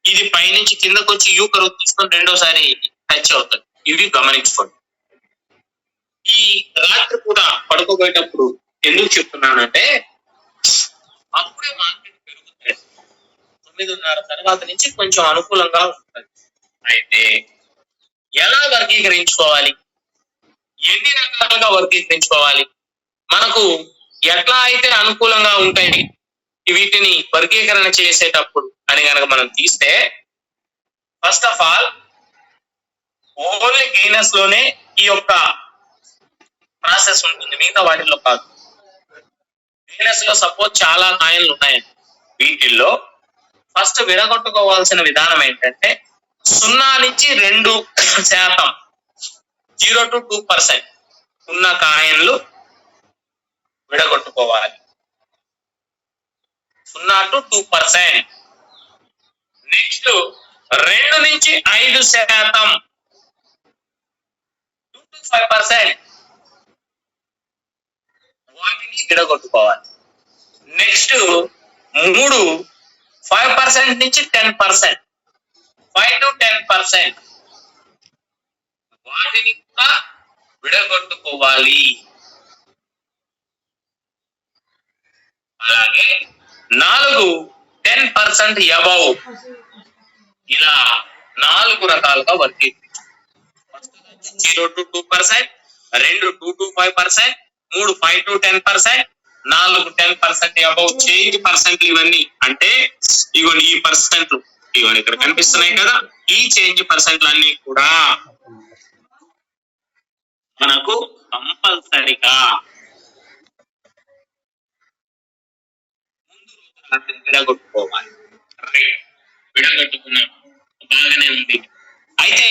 ఇది పైనుంచి కిందకు వచ్చి యూ కరువు తీసుకొని రెండోసారి టచ్ అవుతుంది. ఇవి గమనించుకోండి. ఈ రాత్రి కూడా పడుకోబోయేటప్పుడు ఎందుకు చెప్తున్నానంటే అప్పుడే మార్కెట్ పెరుగుతుంది. 9:30 తర్వాత నుంచి కొంచెం అనుకూలంగా ఉంటుంది. అయితే ఎలా వర్గీకరించుకోవాలి? ఎన్ని రకాలుగా వర్గీకరించుకోవాలి? మనకు ఎట్లా అయితే అనుకూలంగా ఉంటాయి వీటిని వర్గీకరణ చేసేటప్పుడు అని కనుక మనం తీస్తే, first of all only gainers లోనే ఈ యొక్క ప్రాసెస్ ఉంటుంది, మిగతా వాటిల్లో కాదు. గెయినర్స్ లో సపోజ్ చాలా కాయిన్లు ఉన్నాయండి. వీటిల్లో ఫస్ట్ విడగొట్టుకోవాల్సిన విధానం ఏంటంటే 0 నుంచి 2% 0 to 2% ఉన్న కాయిన్లు విడగొట్టుకోవాలి. 0 to 2%. నెక్స్ట్ 2 నుంచి 5% 2 to 5% వాటిని విడగొట్టుకోవాలి. నెక్స్ట్ 3 5% నుంచి 10% 5 to 10% వాటిని కూడా విడగొట్టుకోవాలి. అలాగే 4 10% అబౌవ్ ఇలా 4 రకాలుగా వర్గీకరించాలి. 0 to 2%, 2 2 to 5%, 3 5 to 10%, 4 10% above change పర్సెంట్లు. ఇవన్నీ అంటే ఇవన్నీ ఈ పర్సెంట్లు ఇవన్నీ ఇక్కడ కనిపిస్తున్నాయి కదా, ఈ చేంజ్ పర్సెంట్లు అన్ని కూడా మనకు కంపల్సరిగా విడగొట్టుకోవాలి. విడగొట్టుకున్నాం, బాగానే ఉంది. అయితే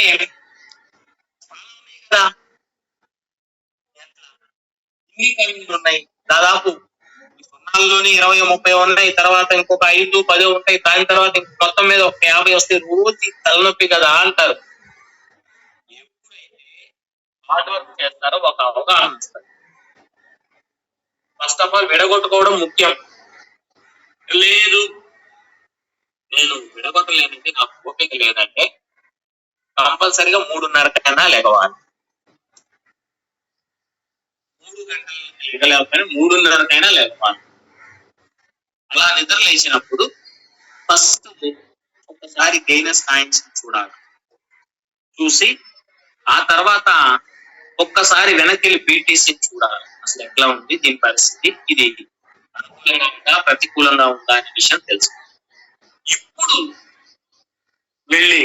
ఇన్ని కాయిన్లు ఉన్నాయి, దాదాపు 0లోని 20-30 ఉన్నాయి, తర్వాత ఇంకొక 5-10 ఉంటాయి, దాని తర్వాత మొత్తం మీద ఒక 50 వస్తాయి. రోజు తలనొప్పి కదా అంటారు. ఎప్పుడైతే హార్డ్ వర్క్ చేస్తారో ఒక అవగాహన వస్తుంది. ఫస్ట్ ఆఫ్ ఆల్ విడగొట్టుకోవడం ముఖ్యం. లేదు నేను విడగొట్టలేనంటే నాకు ఓపిక లేదంటే కంపల్సరిగా 3:30 కన్నా లేవాలి. 3 గంటలు లేకపోయినా 3:30 కైనా లేవాలి. అలా నిద్ర లేచినప్పుడు ఫస్ట్ ఒక ఒకసారి గెయినర్స్ కాయిన్స్ చూడాలి. చూసి ఆ తర్వాత ఒక్కసారి వెనక్కి వెళ్ళి బీటీసీ చూడాలి, అసలు ఎట్లా ఉంది దీని పరిస్థితి, ఇది అనుకూలంగా ఉందా ప్రతికూలంగా ఉందా అనే విషయం తెలుసు. ఇప్పుడు వెళ్ళి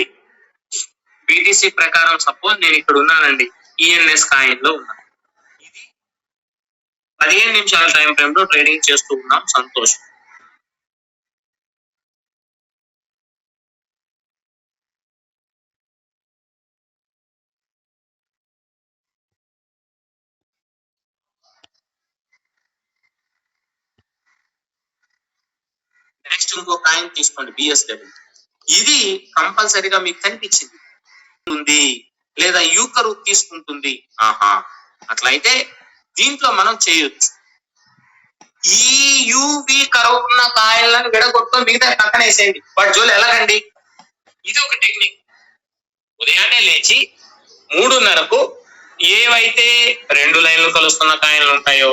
బీటీసీ ప్రకారం సపోజ్ నేను ఇక్కడ ఉన్నానండి, ఈఎన్ఎస్ కాయిన్ లో ఉన్నాను, ఇది 15 నిమిషాల టైం ఫ్రేమ్ లో ట్రేడింగ్ చేస్తూ ఉన్నాం, సంతోషం. నెక్స్ట్ ఇంకో కాయిన్ తీసుకోండి, బిఎస్డబ్ల్యూ. ఇది కంపల్సరీగా మీకు కనిపించింది ఉంది లేదా యూ కర్వ్ తీసుకుంటుంది. ఆహా, అట్లయితే దీంట్లో మనం చేయొచ్చు. ఈ యూవి కర్వ్ ఉన్న కాయలను విడగొట్టడం, మిగతా పక్కన వేసేయండి, వాటి జోలు ఎలాగండి. ఇది ఒక టెక్నిక్. ఉదయాన్నే లేచి 3:30కు ఏవైతే 2 లైన్లు కలుస్తున్న కాయలు ఉంటాయో,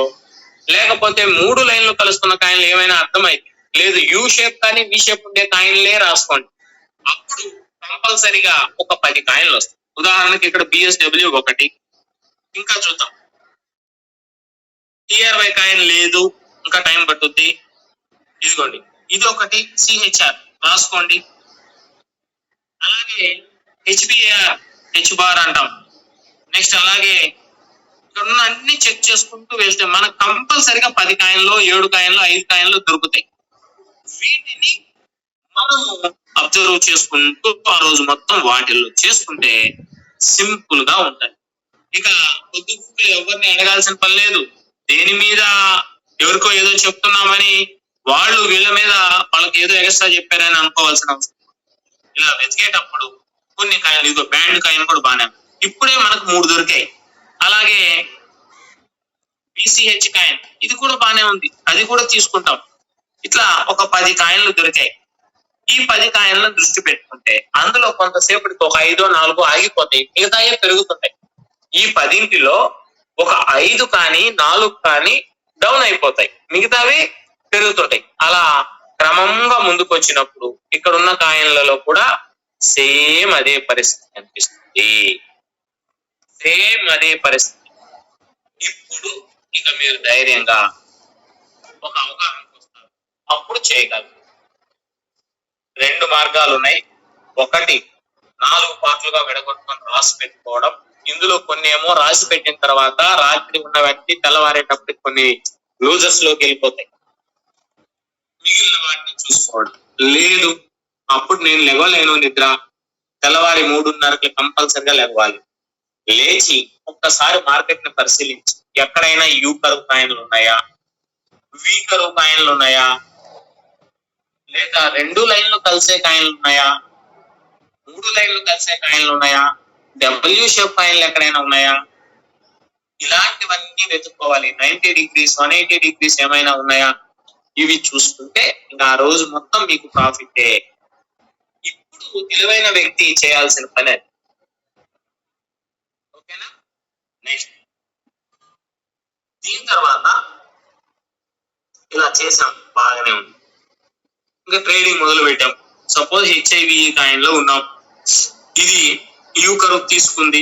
లేకపోతే 3 లైన్లు కలుస్తున్న కాయలు ఏమైనా అర్థమైతే లేదు, యూ షేప్ కానీ వి షేప్ ఉండే కాయిన్లే రాసుకోండి. అప్పుడు కంపల్సరిగా ఒక 10 కాయిన్లు వస్తాయి. ఉదాహరణకి ఇక్కడ బిఎస్డబ్ల్యూ ఒకటి, ఇంకా చూద్దాం. టిఆర్వై కాయిన్ లేదు, ఇంకా టైం పట్టుద్ది. ఇదిగోండి, ఇది ఒకటి సిహెచ్ఆర్ రాసుకోండి. అలాగే హెచ్బిఆర్, హెచ్ బార్ అంటాం. నెక్స్ట్ అలాగే ఇక్కడ ఉన్న అన్ని చెక్ చేసుకుంటూ వెళ్తే మనకు కంపల్సరిగా 10 కాయిన్లు 7 కాయిన్లు 5 కాయిన్లు దొరుకుతాయి. వీటిని మనం అబ్జర్వ్ చేసుకుంటూ ఆ రోజు మొత్తం వాటిల్లో చేసుకుంటే సింపుల్ గా ఉంటాయి. ఇక కొద్ది గూపులు ఎవరిని అడగాల్సిన పని లేదు. దేని మీద ఎవరికో ఏదో చెప్తున్నామని వాళ్ళు వీళ్ళ మీద వాళ్ళకి ఏదో ఎక్స్ట్రా చెప్పారని అనుకోవాల్సిన అవసరం. ఇలా వెతికేటప్పుడు కొన్ని కాయిన్లు, ఇదిగో బ్యాండ్ కాయిన్ కూడా బాగానే, ఇప్పుడే మనకు 3 దొరికాయి. అలాగే బిసిహెచ్ కాయిన్, ఇది కూడా బాగానే ఉంది, అది కూడా తీసుకుంటాం. ఇట్లా ఒక 10 కాయిన్లు దొరికాయి. ఈ 10 కాయిన్లను దృష్టి పెట్టుకుంటే అందులో కొంతసేపటికి ఒక 5-4 ఆగిపోతాయి, మిగతాయే పెరుగుతుంటాయి. ఈ 10లో ఒక 5 కానీ 4 కానీ డౌన్ అయిపోతాయి, మిగతావి పెరుగుతుంటాయి. అలా క్రమంగా ముందుకు వచ్చినప్పుడు ఇక్కడ ఉన్న కాయిన్లలో కూడా సేమ్ అదే పరిస్థితి కనిపిస్తుంది, సేమ్ అదే పరిస్థితి. ఇప్పుడు ఇక మీరు ధైర్యంగా ఒక అవగాహనకు వస్తారు, అప్పుడు చేయగలరు. 2 మార్గాలు ఉన్నాయి. ఒకటి 4 పార్ట్లుగా విడగొట్టుకొని రాసి పెట్టుకోవడం. ఇందులో కొన్ని ఏమో రాసి పెట్టిన తర్వాత రాత్రి ఉన్న వ్యక్తి తెల్లవారేటప్పటికి కొన్ని లూజర్స్ లోకి వెళ్ళిపోతాయి, మిగిలిన వాటిని చూసుకోవడం. లేదు, అప్పుడు నేను లెగవలేను, నిద్ర, తెల్లవారి 3:30కి కంపల్సరిగా లెగవాలి. లేచి ఒక్కసారి మార్కెట్ ని పరిశీలించి ఎక్కడైనా యూ కర్వ్ కాయిన్లు ఉన్నాయా, వి కర్వ్ కాయిన్లు ఉన్నాయా, లేదా 2 లైన్లు కలిసే కాయిన్లు ఉన్నాయా, 3 లైన్లు కలిసే కాయిన్లు ఉన్నాయా, డబ్ల్యూ షేప్ కాయిన్లు ఎక్కడైనా ఉన్నాయా, ఇలాంటివన్నీ వెతుక్కోవాలి. 90 డిగ్రీస్ 180 డిగ్రీస్ ఏమైనా ఉన్నాయా, ఇవి చూసుకుంటే ఇంకా ఆ రోజు మొత్తం మీకు ప్రాఫిటే. ఇప్పుడు తెలివైన వ్యక్తి చేయాల్సిన పని అది. ఓకేనా? నెక్స్ట్ దీని తర్వాత ఇలా చేసాం, బాగానే ఉంది. ఇంకా ట్రేడింగ్ మొదలు పెట్టాం. సపోజ్ హెచ్ఐవి కాయిన్ లో ఉన్నాం, ఇది యూ కర్వ్ తీసుకుంది,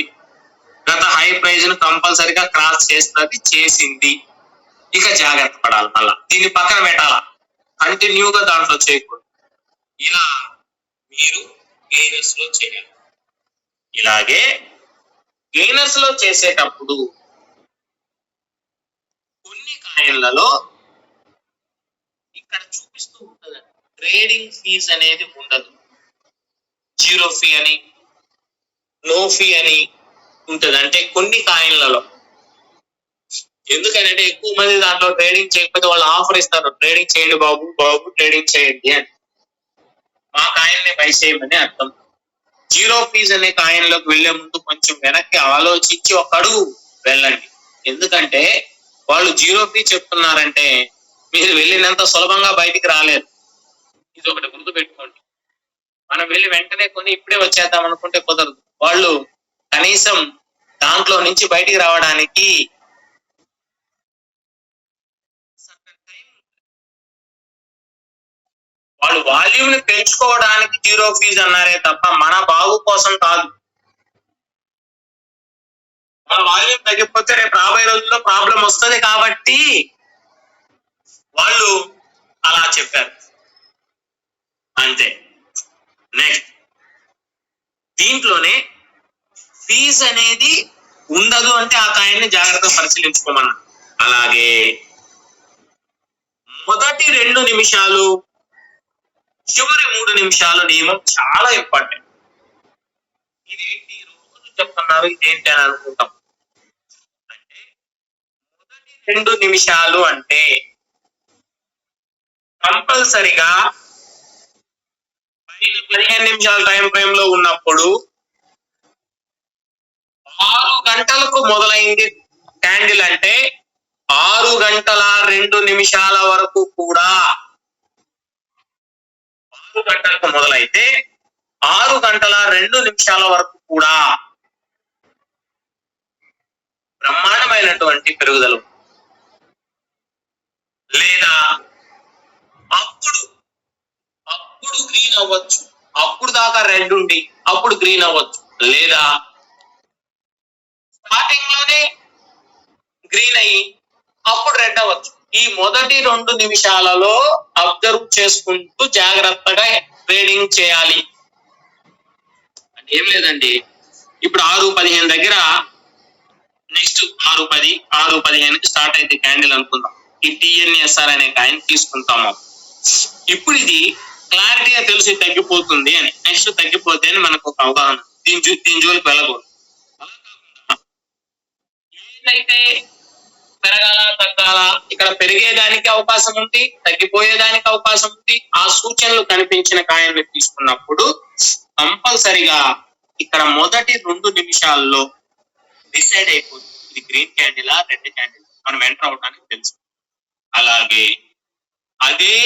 గత హై ప్రైజ్ ను కంపల్సరిగా క్రాస్ చేస్తుంది, చేసింది. ఇక జాగ్రత్త పడాలి, మళ్ళా దీన్ని పక్కన పెట్టాలా, కంటిన్యూగా దాంట్లో చేయకూడదు. ఇలా మీరు గెయినర్స్ లో చేయాలి. ఇలాగే గెయినర్స్ లో చేసేటప్పుడు కొన్ని కాయిన్లలో ఇక్కడ చూపిస్తూ ఉంటుంది, ట్రేడింగ్ ఫీజ్ అనేది ఉండదు. 0 ఫీ అని, నో ఫీ అని ఉంటది. అంటే కొన్ని కాయిన్లలో, ఎందుకంటే ఎక్కువ మంది దాంట్లో ట్రేడింగ్ చేయకపోతే వాళ్ళు ఆఫర్ ఇస్తారు, ట్రేడింగ్ చేయండి బాబు, బాబు ట్రేడింగ్ చేయండి అని, మా కాయిన్ ని బై చేయమని అర్థం. 0 ఫీజ్ అనే కాయిన్ లోకి వెళ్లే ముందు కొంచెం వెనక్కి ఆలోచించి ఒక అడుగు వెళ్ళండి. ఎందుకంటే వాళ్ళు 0 ఫీ చెప్తున్నారంటే మీరు వెళ్ళినంత సులభంగా బయటికి రాలేరు. ఇది ఒకటి గుర్తు పెట్టుకోండి. మనం వెళ్ళి వెంటనే కొని ఇప్పుడే వచ్చేద్దాం అనుకుంటే కుదరదు. వాళ్ళు కనీసం దాంట్లో నుంచి బయటికి రావడానికి వాళ్ళు వాల్యూమ్ ని పెంచుకోవడానికి జీరో ఫీజు అన్నారే తప్ప మన బాగు కోసం కాదు. మన వాల్యూమ్ తగ్గిపోతే రేపు రాబోయే రోజుల్లో ప్రాబ్లం వస్తుంది కాబట్టి వాళ్ళు అలా చెప్పారు అంతే. నెక్స్ట్ దీంట్లోనే ఫీజు అనేది ఉండదు అంటే ఆ కాయిన్ని జాగ్రత్తగా పరిశీలించుకోమన్నా. అలాగే మొదటి 2 నిమిషాలు చివరి 3 నిమిషాల నియమం చాలా ఇంపార్టెంట్. ఇదేంటి రోజు చెప్తున్నారు ఇదేంటి అని అనుకుంటాం. అంటే మొదటి 2 నిమిషాలు అంటే కంపల్సరిగా 15 నిమిషాల టైం ఫ్రేమ్ లో ఉన్నప్పుడు 6 గంటలకు మొదలైంది క్యాండిల్ అంటే 6 గంటల 2 నిమిషాల వరకు కూడా 6 గంటలకు మొదలైతే 6 గంటల 2 నిమిషాల వరకు కూడా బ్రహ్మాండమైనటువంటి పెరుగుదల. లేదా అప్పుడు గ్రీన్ అవ్వచ్చు, అప్పుడు దాకా రెడ్ ఉండి అప్పుడు గ్రీన్ అవ్వచ్చు, లేదా స్టార్టింగ్ లోనే గ్రీన్ అయ్యి అప్పుడు రెడ్ అవ్వచ్చు. ఈ మొదటి 2 నిమిషాలలో అబ్జర్వ్ చేసుకుంటూ జాగ్రత్తగా ట్రేడింగ్ చేయాలి. అంటే ఏం లేదండి, ఇప్పుడు 6:15 దగ్గర నెక్స్ట్ 6:10 6:15కి స్టార్ట్ అయితే క్యాండిల్ అనుకుందాం. ఈ TNSR అనే కాయిన్ తీసుకుంటాము. ఇప్పుడు ఇది క్లారిటీగా తెలిసి తగ్గిపోతుంది అని, నెక్స్ట్ తగ్గిపోతే అని మనకు ఒక అవగాహన. దీని జోలికి వెళ్ళకూడదు. ఏదైతే పెరగాల తగ్గాల, ఇక్కడ పెరిగేదానికి అవకాశం ఉంది, తగ్గిపోయేదానికి అవకాశం ఉంది. ఆ సూచనలు కనిపించిన కాయిన్లు తీసుకున్నప్పుడు కంపల్సరిగా ఇక్కడ మొదటి 2 నిమిషాల్లో డిసైడ్ అయిపోతుంది ఇది గ్రీన్ క్యాండిలా రెడ్ క్యాండిల్ మనం ఎంటర్ అవడానికి తెలుసు. అలాగే అదే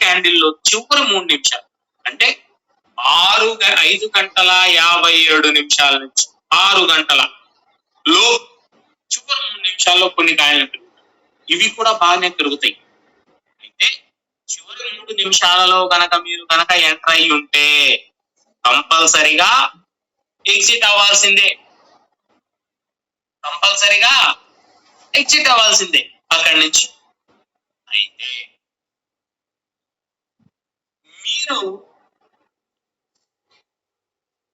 క్యాండిల్ లో చివరి 3 నిమిషాలు అంటే 5 గంటల 57 నిమిషాల నుంచి 6 గంటల లో చివరి 3 నిమిషాల్లో కొన్ని కాయిన్లు పెరుగుతాయి. ఇవి కూడా బాగానే పెరుగుతాయి. అయితే చివరి 3 నిమిషాలలో మీరు కనుక ఎంటర్ అయ్యి ఉంటే కంపల్సరిగా ఎగ్జిట్ అవ్వాల్సిందే. అక్కడి నుంచి. అయితే మీరు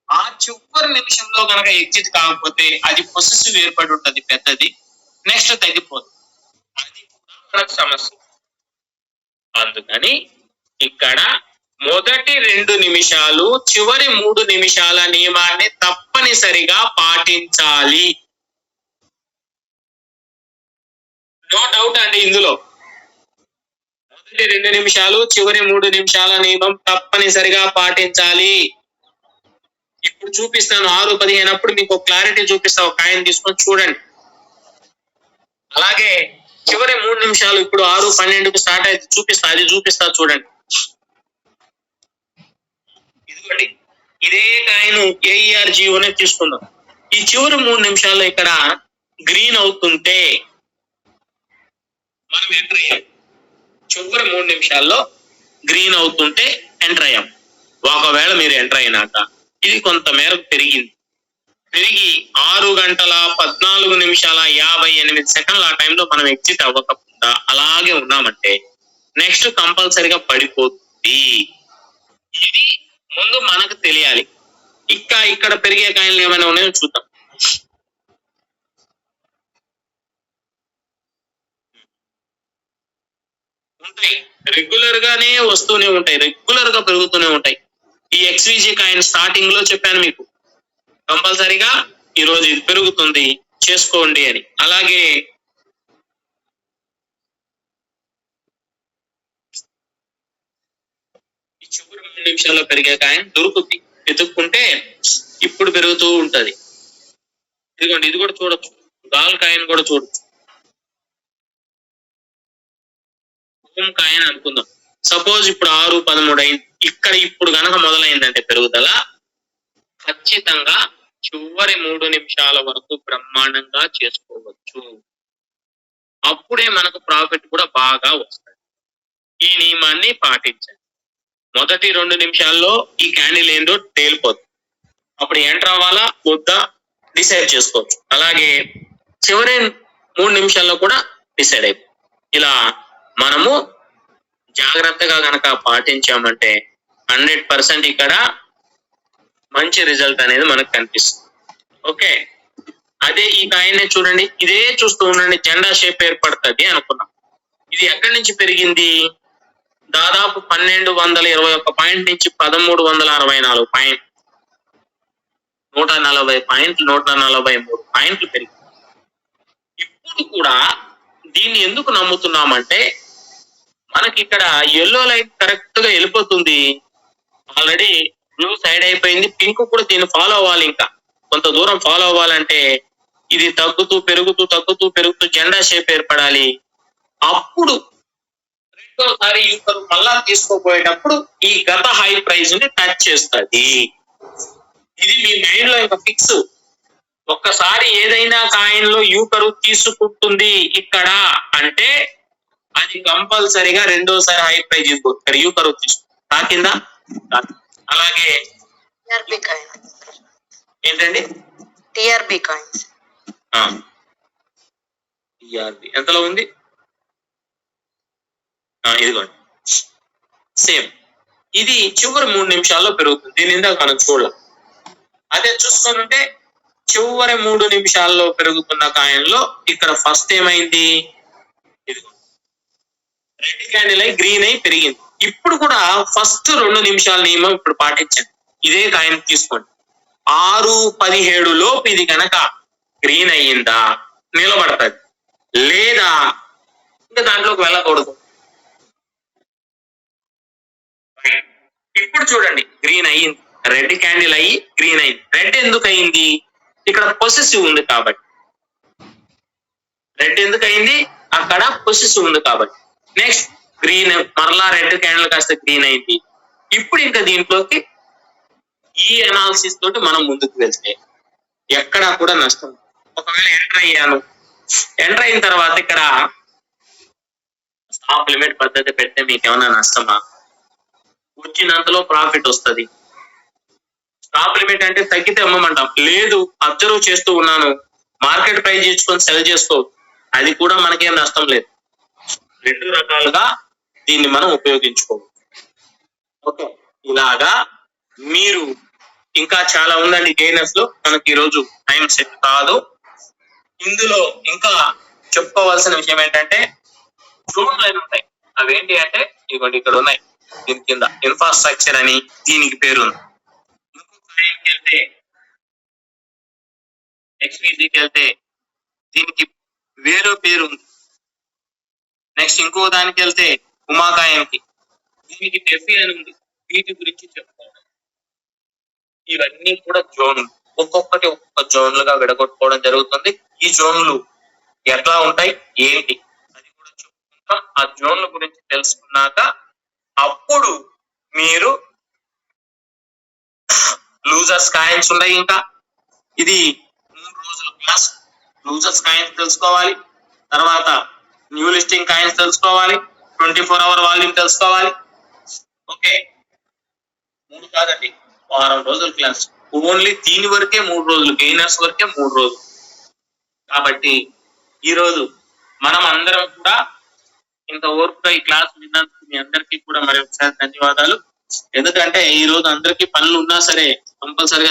ఆ చివరి నిమిషంలో కనుక ఎగ్జిట్ కాకపోతే అది పొసెసివ్ ఏర్పడి ఉంటుంది పెద్దది, నెక్స్ట్ తగ్గిపోతుంది. అది కూడా మనకు సమస్య. అందుకని ఇక్కడ మొదటి 2 నిమిషాలు చివరి 3 నిమిషాల నియమాన్ని తప్పనిసరిగా పాటించాలి. నో డౌట్ అండి ఇందులో. మొదటి 2 నిమిషాలు చివరి 3 నిమిషాల నియమం తప్పనిసరిగా పాటించాలి. ఇప్పుడు చూపిస్తాను 6:15 అప్పుడు మీకు క్లారిటీ చూపిస్తా. ఒక కాయిన్ తీసుకొని చూడండి. అలాగే చివరి 3 నిమిషాలు ఇప్పుడు 6:12కు స్టార్ట్ అయితే చూపిస్తా చూడండి. ఇదిగోండి, ఇదే కాయిన్ AERGOనే తీసుకుందాం. ఈ చివరి 3 నిమిషాల్లో ఇక్కడ గ్రీన్ అవుతుంటే మనం ఎంటర్ అయ్యాం. చివరి 3 నిమిషాల్లో గ్రీన్ అవుతుంటే ఎంటర్ అయ్యాం. ఒకవేళ మీరు ఎంటర్ అయినాక ఇది కొంత మేరకు పెరిగి 6 గంటల 14 నిమిషాల 58 సెకండ్ల ఆ టైంలో మనం ఎగ్జిట్ అవ్వకుండా అలాగే ఉన్నామంటే నెక్స్ట్ కంపల్సరిగా పడిపోతుంది. ఇది ముందు మనకు తెలియాలి. ఇక్కడ పెరిగే కాయిన్లు ఏమైనా ఉన్నాయో చూద్దాం. ఉంటాయి, రెగ్యులర్ గానే వస్తూనే ఉంటాయి, రెగ్యులర్ గా పెరుగుతూనే ఉంటాయి. ఈ XVG కాయిన్ స్టార్టింగ్ లో చెప్పాను మీకు కంపల్సరిగా ఈ రోజు ఇది పెరుగుతుంది చేసుకోండి అని. అలాగే ఈ చివరి 3 నిమిషాల్లో పెరిగే కాయిన్ దొరుకుతుంది, వెతుక్కుంటే ఇప్పుడు పెరుగుతూ ఉంటది. ఇదిగోండి, ఇది కూడా చూడొచ్చు, గాల్ కాయిన్ కూడా చూడొచ్చు. హోమ్ కాయిన్ అనుకుందాం. సపోజ్ ఇప్పుడు 6:13 అయింది. ఇక్కడ ఇప్పుడు గనక మొదలైందంటే పెరుగుదల ఖచ్చితంగా చివరి 3 నిమిషాల వరకు బ్రహ్మాండంగా చేసుకోవచ్చు. అప్పుడే మనకు ప్రాఫిట్ కూడా బాగా వస్తుంది. ఈ నియమాన్ని పాటించండి. మొదటి 2 నిమిషాల్లో ఈ క్యాండిల్ ఏందో తేలిపోతుంది. అప్పుడు ఎంటర్ అవ్వాలా వద్దా డిసైడ్ చేసుకోవచ్చు. అలాగే చివరి 3 నిమిషాల్లో కూడా డిసైడ్ అయిపోతుంది. ఇలా మనము జాగ్రత్తగా గనక పాటించామంటే 100% ఇక్కడ మంచి రిజల్ట్ అనేది మనకు కనిపిస్తుంది. ఓకే, అదే ఈ కాయిన్ చూడండి, ఇదే చూస్తూ ఉండండి, జెండా షేప్ ఏర్పడుతుంది అనుకున్నాం. ఇది ఎక్కడి నుంచి పెరిగింది? దాదాపు 1221 పాయింట్ నుంచి 1364 పాయింట్, 140 పాయింట్లు, 143 పాయింట్లు పెరిగింది. ఇప్పుడు కూడా దీన్ని ఎందుకు నమ్ముతున్నామంటే మనకి ఇక్కడ ఎల్లో లైట్ కరెక్ట్ గా వెళ్ళిపోతుంది. ఆల్రెడీ బ్లూ సైడ్ అయిపోయింది, పింక్ కూడా దీన్ని ఫాలో అవ్వాలి. ఇంకా కొంత దూరం ఫాలో అవ్వాలంటే ఇది తగ్గుతూ పెరుగుతూ తగ్గుతూ పెరుగుతూ జెండా షేప్ ఏర్పడాలి. అప్పుడు రెండోసారి మళ్ళా తీసుకోపోయేటప్పుడు ఈ గత హై ప్రైస్ ని టచ్ చేస్తుంది. ఇది మీ మైండ్ లో ఇంకా ఫిక్స్. ఒక్కసారి ఏదైనా కాయిన్ లో యూ కర్వ్ తీసుకుంటుంది ఇక్కడ అంటే అది కంపల్సరిగా రెండోసారి హై ప్రైజ్ ఇక్కడ యూ కర్వ్ తీసుకుంటుంది. తాకిందా? అలాగే ఏంటండి టిఆర్బి కాయిన్స్, టిఆర్బి ఎంతలో ఉంది? ఇదిగోండి సేమ్, ఇది చివరి 3 నిమిషాల్లో పెరుగుతుంది. దీని ఇందాక మనం చూడాలి. అదే చూసుకుంటే చివరి 3 నిమిషాల్లో పెరుగుతున్న కాయిన్ లో ఇక్కడ ఫస్ట్ ఏమైంది? రెడ్ క్యాండిల్ అయి గ్రీన్ అయి పెరిగింది. ఇప్పుడు కూడా ఫస్ట్ 2 నిమిషాల నియమం ఇప్పుడు పాటించండి. ఇదే కాయిన్ తీసుకోండి. 6:17 లోపు ఇది కనుక గ్రీన్ అయ్యిందా నిలబడుతుంది, లేదా ఇంకా దాంట్లోకి వెళ్ళకూడదు. ఇప్పుడు చూడండి గ్రీన్ అయ్యింది, రెడ్ క్యాండిల్ అయ్యి గ్రీన్ అయింది. రెడ్ ఎందుకు అయింది? ఇక్కడ పొసెసివ్ ఉంది కాబట్టి. రెడ్ ఎందుకు అయింది? అక్కడ పొసెసివ్ ఉంది కాబట్టి. నెక్స్ట్ గ్రీన్, మరలా రెడ్ క్యాండిల్ కాస్త గ్రీన్ అయింది. ఇప్పుడు ఇంకా దీంట్లోకి ఈ అనాలిసిస్ తోటి మనం ముందుకు వెళ్తే ఎక్కడా కూడా నష్టం. ఒకవేళ ఎంటర్ అయ్యాను, ఎంటర్ అయిన తర్వాత ఇక్కడ స్టాప్ లిమిట్ పద్ధతి పెడితే మీకు ఏమైనా నష్టమా? వచ్చినంతలో ప్రాఫిట్ వస్తుంది. స్టాప్ లిమిట్ అంటే తగ్గితే అమ్మమంటాం, లేదు అబ్జర్వ్ చేస్తూ ఉన్నాను, మార్కెట్ ప్రైస్ ఇచ్చుకొని సెల్ చేసుకో, అది కూడా మనకేం నష్టం లేదు. 2 రకాలుగా దీన్ని మనం ఉపయోగించుకోవచ్చు. ఓకే, ఇలాగా మీరు ఇంకా చాలా ఉందండి గెయినర్స్ లో, మనకి ఈరోజు టైం సెట్ కాదు. ఇందులో ఇంకా చెప్పుకోవాల్సిన విషయం ఏంటంటే జోన్లు అని ఉంటాయి. అవేంటి అంటే ఇవ్వండి ఇక్కడ ఉన్నాయి. దీని కింద ఇన్ఫ్రాస్ట్రక్చర్ అని దీనికి పేరు ఉంది. ఇంకొక వెళ్తే ఎక్స్పీసీకి వెళ్తే దీనికి వేరే పేరు ఉంది. నెక్స్ట్ ఇంకో దానికి వెళ్తే ఉమాకాయానికి, దీనికి డెఫీ అని ఉంది. వీటి గురించి చెప్పుకోవాలి. ఇవన్నీ కూడా జోన్లు, ఒక్కొక్కటి ఒక్కొక్క జోన్లుగా విడగొట్టుకోవడం జరుగుతుంది. ఈ జోన్లు ఎట్లా ఉంటాయి ఏంటి అది కూడా చెప్పుకుంటాం. ఆ జోన్ల గురించి తెలుసుకున్నాక అప్పుడు మీరు లూజర్స్ కాయిన్స్ ఉన్నాయి. ఇంకా ఇది 3 రోజుల క్లాస్. లూజర్స్ కాయిన్స్ తెలుసుకోవాలి, తర్వాత న్యూ లిస్టింగ్ కాయిన్స్ తెలుసుకోవాలి, 24 అవర్ వాల్యూమ్ తెలుసుకోవాలి. ఓకే, 3 కాదండి, 6 రోజుల క్లాస్. ఓన్లీ దీని వరకే 3 రోజులు, గెయినర్స్ వరకే 3 రోజులు. కాబట్టి ఈరోజు మనం అందరం కూడా ఇంత ఓర్పుగా ఈ క్లాస్ విన్నందుకు మీ అందరికీ కూడా మరి ఒకసారి ధన్యవాదాలు. ఎందుకంటే ఈ రోజు అందరికీ పనులు ఉన్నా సరే కంపల్సరిగా